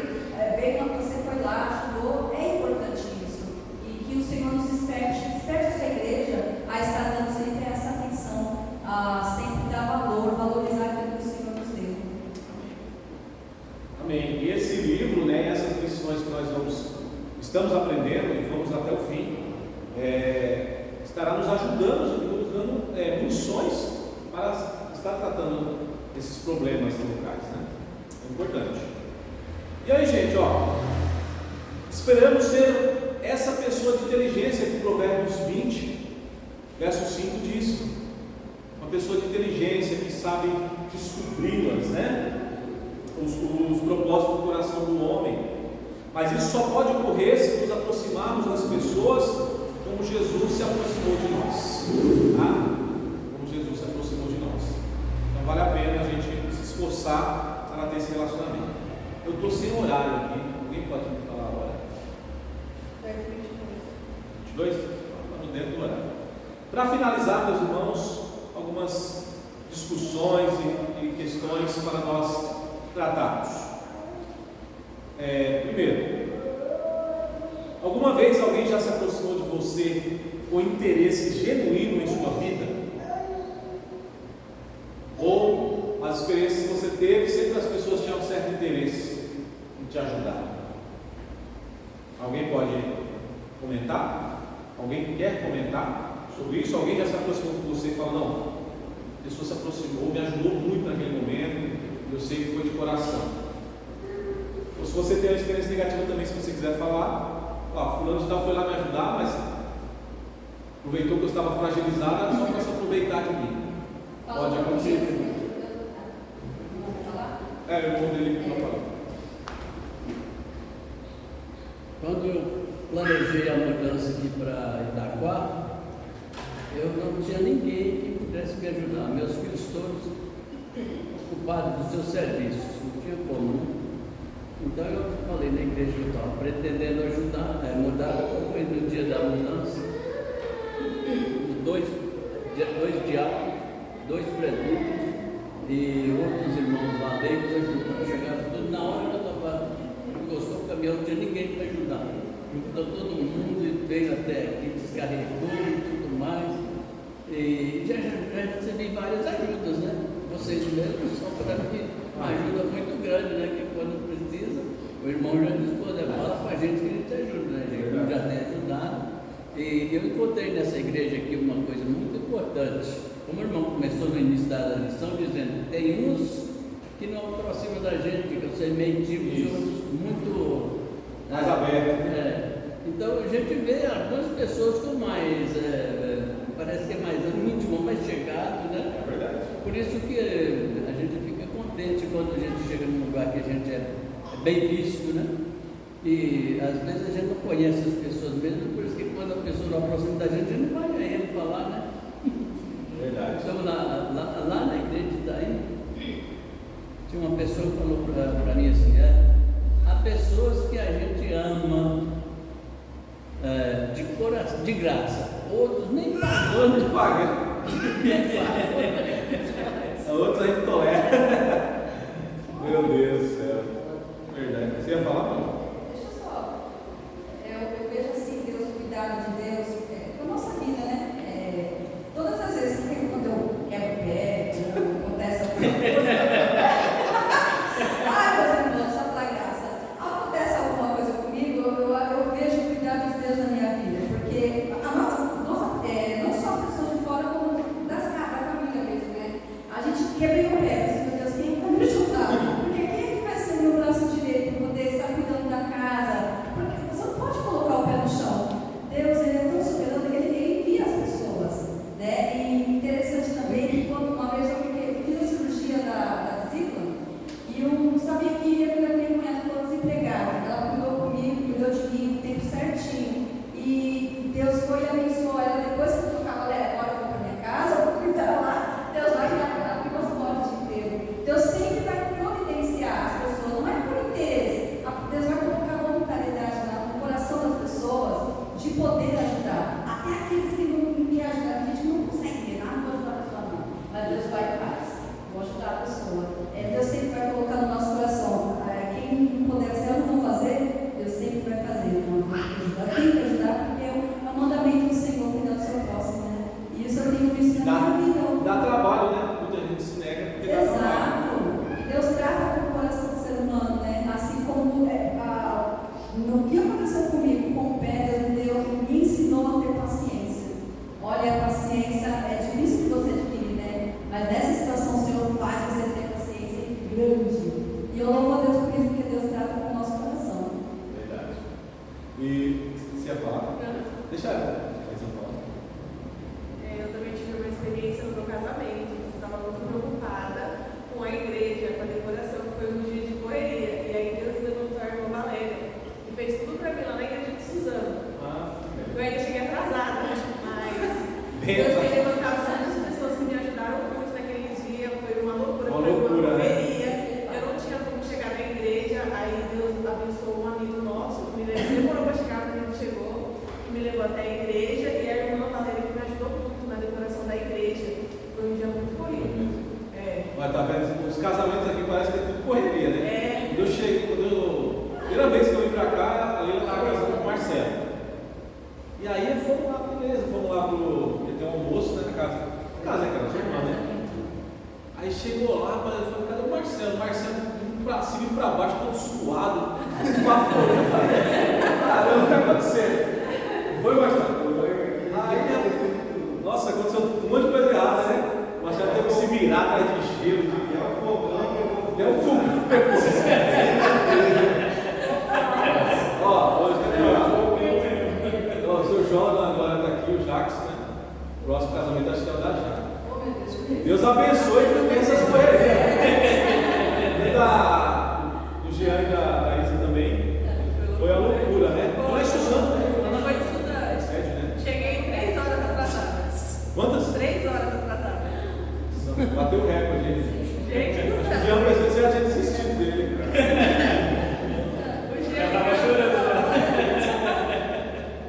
veio uma você foi lá, ajudou, é importante isso. E que o Senhor nos desperte essa igreja a estar dando sempre essa atenção, a sempre dar valor, valorizar aquilo que o Senhor nos deu. Amém. E esse livro, né, essas lições que nós estamos aprendendo e vamos até o fim, estará nos ajudando, nos dando munições para estar tratando esses problemas locais, né? É importante. E aí, gente, esperamos ser essa pessoa de inteligência que Provérbios 20, verso 5 diz. Uma pessoa de inteligência que sabe descobri-las, né? Os propósitos do coração do homem. Mas isso só pode ocorrer se nos aproximarmos das pessoas como Jesus se aproximou de nós. Tá? Como Jesus se aproximou de nós. Então vale a pena a gente se esforçar para ter esse relacionamento. Eu estou sem horário aqui. Alguém pode me falar a hora? 22? Estamos dentro do horário. Para finalizar, meus irmãos, algumas discussões e questões para nós tratarmos. Primeiro, alguma vez alguém já se aproximou de você com interesse genuíno em sua vida? Ou as experiências que você teve, sempre as pessoas tinham um certo interesse em te ajudar? Alguém pode comentar? Alguém quer comentar sobre isso? Alguém já se aproximou de você e falou, não, a pessoa se aproximou, me ajudou muito naquele momento, eu sei que foi de coração. Ou se você tem uma experiência negativa também, se você quiser falar, fulano de tal foi lá me ajudar, mas aproveitou que eu estava fragilizada só para se aproveitar de mim. Pode acontecer. Eu vou dele para falar. Quando eu planejei a mudança aqui para Itaquá, eu não tinha ninguém que pudesse me ajudar. Meus filhos todos ocupados dos seus serviços, não tinha como, né? Então eu falei na igreja que eu estava pretendendo ajudar, mudar. Foi no dia da mudança, dois diáconos, 2 presbíteros e outros irmãos lá leigos ajudaram. Chegaram tudo na hora, eu estava gostando porque eu não tinha ninguém para ajudar. Juntou todo mundo e veio até aqui, descarregou e tudo mais. E já recebi várias ajudas, né? Vocês mesmos só para mim uma ajuda muito grande, né? Que quando precisa, o irmão já diz, pô, fala para a gente que a gente ajuda, né? Eu já tem ajudado. E eu encontrei nessa igreja aqui uma coisa muito importante. Como o irmão começou no início da lição dizendo, tem uns que não aproximam da gente, ficam sem meio tímidos, muito mais abertos. Então a gente vê algumas pessoas com mais, parece que é mais íntimo, mais chegado, né? É verdade. Por isso que a gente fica contente quando a gente chega num lugar que a gente é bem visto, né? E às vezes a gente não conhece as pessoas mesmo, por isso que quando a pessoa não aproxima da gente, a gente não vai ganhando falar, né? Verdade. Então lá na igreja de Itaí, tinha uma pessoa que falou para mim assim, há pessoas que a gente ama de coração, de graça, outros nem pagando. Paga. Outros a gente tolera. Meu Deus do céu. Verdade. Você ia falar, mano? Deixa só. Eu vejo assim, Deus, o cuidado de Deus com a nossa vida, né? Todas as vezes que quando eu quebro o pé, quando acontece alguma coisa. Ai, meus irmãos, só pela graça. Acontece alguma coisa comigo, eu vejo o cuidado de Deus na minha vida. Porque não só as pessoas de fora, como da família mesmo, né? A gente quebra o pé, assim, meu Deus, quem vai me ajudar? Porque quem é que vai ser meu braço direito para poder estar cuidando da casa? Porque você não pode colocar o pé no chão. Deus, Ele é tão soberano que Ele envia as pessoas, né? E interessante também que quando uma vez eu fiz a cirurgia da vesícula e eu sabia que a minha mulher ficou desempregada. Ela cuidou comigo, cuidou de mim o tempo certinho. E Deus foi e abençoou ela. Depois que eu tocava, agora eu vou para minha casa, eu vou cuidar lá. Deus vai abrir as portas de emprego. Deus sempre vai providenciar as pessoas, não é por interesse. Deus vai colocar voluntariedade no coração das pessoas de poder ajudar. Até aqueles que não querem ajudar, a gente não consegue ver nada, não vou ajudar a pessoa não. Mas Deus vai e faz. Vou ajudar a pessoa. Deus sempre vai colocar no nosso coração. Quem puder dizer, eu não vou fazer, Deus sempre vai fazer. Então, tem que ajudar, porque é o mandamento do Senhor cuidar do seu próximo, né? E isso eu tenho visto na minha vida. Dá trabalho, né? Muita gente se nega porque dá trabalho. Exato. E Deus trata com o coração do ser humano, né? Assim como no que aconteceu comigo com o pé, Deus me ensinou a ter paciência. Olha, a paciência é difícil de você adquirir, né? Mas nessa situação o Senhor faz você ter paciência grande. E eu louvo a Deus por isso, porque Deus trata com o nosso coração. Verdade. E você ia falar? Deixa ela. Eu também tive uma experiência no meu casamento. Eu estava muito preocupada com a igreja, com a decoração, que foi um dia de correria. E aí Deus levantou a irmã Valéria e fez tudo para mim lá na igreja de Suzano. Eu ainda cheguei atrasada, mas Deus tem levantado tantas pessoas que me ajudaram muito naquele dia. Foi uma loucura, foi uma correria. Eu não tinha como chegar na igreja, aí Deus abençoou um amigo nosso, que demorou para chegar, quando ele chegou, que me levou até a igreja, e a irmã Valéria que me ajudou muito na decoração da igreja. Foi um dia muito corrido. Mas tá vendo? Os casamentos aqui parece que é tudo correria, né? É. Quando eu cheguei, primeira vez que eu vim pra cá, a Leila estava casando com o Marcelo. E aí fomos lá, beleza, fomos lá porque tem um almoço, né, na casa. Casa é que era sua irmã, né? Aí chegou lá, falei, cadê o Marcelo? O Marcelo indo pra cima e pra baixo, todo suado, esbaforando. Eu falei, caramba, o que tá acontecendo? Foi, Marcelo? Aí, nossa, aconteceu um monte de coisa errada, né? O Marcelo teve que se virar atrás de gelo, de deu um fogo. Ó, hoje cadê o seu João agora tá aqui, o Jackson, né? O próximo casamento acho que é o da Jackson. Deus abençoe que não tem essas coisas. Do Jean e da Isa também. Foi a loucura, né? Foi em Suzano, né? Foi em Suzano. Sede, né? Cheguei 3 horas atrasada. Quantas? 3 horas atrasada. Bateu o recorde, gente. Gente do O céu. Jean pensou que você já tinha desistido dele. O dia tava chorando.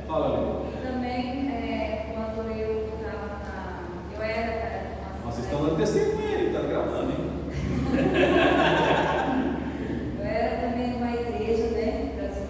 Fala, Lê. Também, quando eu era. Vocês estão dando testemunha aí, tá gravando, hein? Eu era também numa igreja, né? Brasil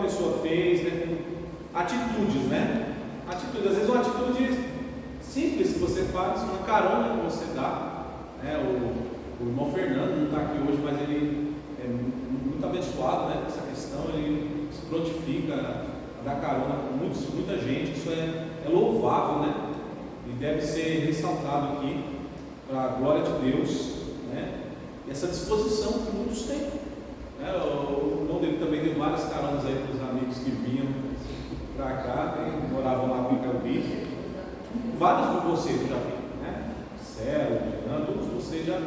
pessoa fez, né? Atitudes, né? Atitudes, às vezes uma atitude simples que você faz, uma carona que você dá, né? O irmão Fernando não está aqui hoje, mas ele é muito abençoado, né? Nessa questão, ele se prontifica a dar carona com muita gente, isso é louvável, né? E deve ser ressaltado aqui para a glória de Deus, né? E essa disposição que muitos têm, né? O irmão dele também deu várias caronas aí para os amigos que vinham para cá, né? Moravam lá no Icarubi. Vários de vocês eu já vi, né? Célio, Renan, todos vocês já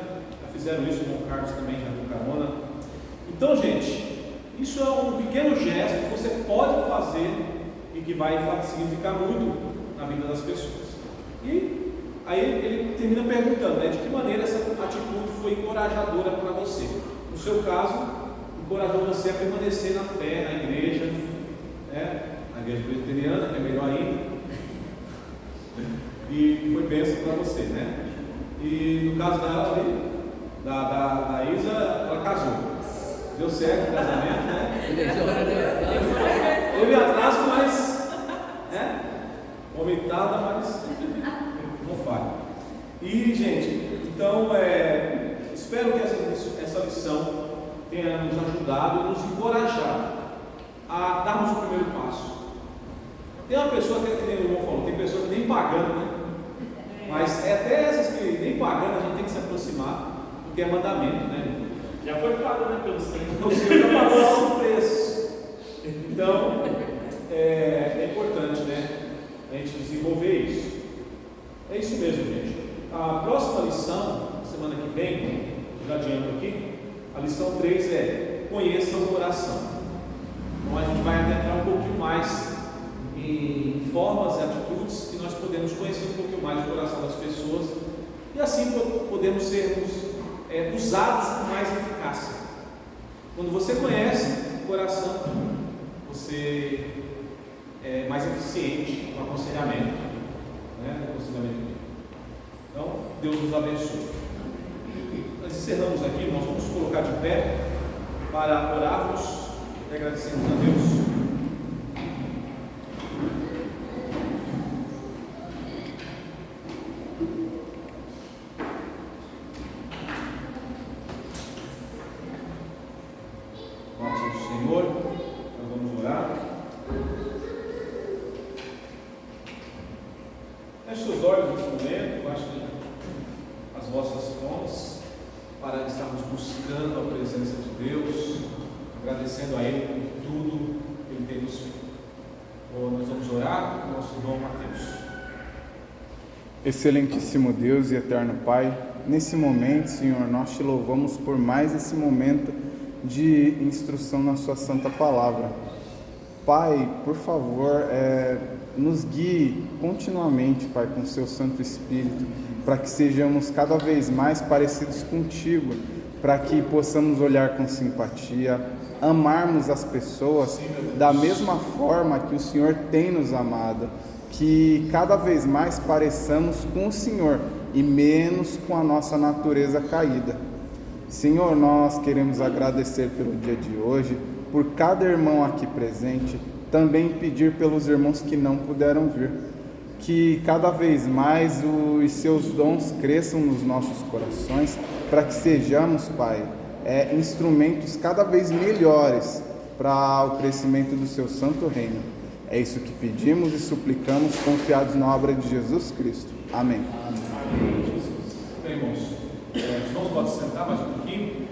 fizeram isso, o irmão Carlos também já deu carona. Então, gente, isso é um pequeno gesto que você pode fazer e que vai significar muito na vida das pessoas. E aí ele termina perguntando, né, de que maneira essa atitude foi encorajadora para você. No seu caso, encorajou você a permanecer na fé, na igreja, né, na igreja presbiteriana, que é melhor ainda, e foi bênção para você, né? E no caso dela ali, da Isa, ela casou, deu certo o casamento, né? Teve atraso, mas, né? Vomitada, mas não falha. E, gente, então, espero que essa lição tenha nos ajudado e nos encorajado a darmos o primeiro passo. Tem uma pessoa que nem o irmão falou, tem pessoa que nem pagando, né? Mas até essas que nem pagando a gente tem que se aproximar, porque é mandamento, né? Já foi pago, né, pelo Senhor. O Senhor já pagou o nosso preço. Então, é importante, né? A gente desenvolver isso. É isso mesmo, gente. A próxima lição, semana que vem, já adianto aqui, a lição 3 é conheça o coração. Então a gente vai adentrar um pouquinho mais em formas e atitudes que nós podemos conhecer um pouquinho mais o coração das pessoas e assim podemos sermos usados com mais eficácia. Quando você conhece o coração, você é mais eficiente no aconselhamento, né? No aconselhamento dele. Então, Deus nos abençoe. Nós encerramos aqui, nós vamos colocar de pé para orarmos e agradecermos a Deus. Agradecendo a Ele por tudo que Ele tem nos feito. Nós vamos orar com o nosso irmão Mateus. Excelentíssimo Deus e eterno Pai, nesse momento, Senhor, nós te louvamos por mais esse momento de instrução na Sua Santa Palavra. Pai, por favor, nos guie continuamente, Pai, com o Seu Santo Espírito, para que sejamos cada vez mais parecidos contigo, para que possamos olhar com simpatia, amarmos as pessoas da mesma forma que o Senhor tem nos amado, que cada vez mais pareçamos com o Senhor e menos com a nossa natureza caída. Senhor, nós queremos agradecer pelo dia de hoje, por cada irmão aqui presente, também pedir pelos irmãos que não puderam vir, que cada vez mais os seus dons cresçam nos nossos corações, para que sejamos, Pai, instrumentos cada vez melhores para o crescimento do seu santo reino. É isso que pedimos e suplicamos, confiados na obra de Jesus Cristo. Amém. Amém. Bem, irmãos, podem sentar mais um pouquinho.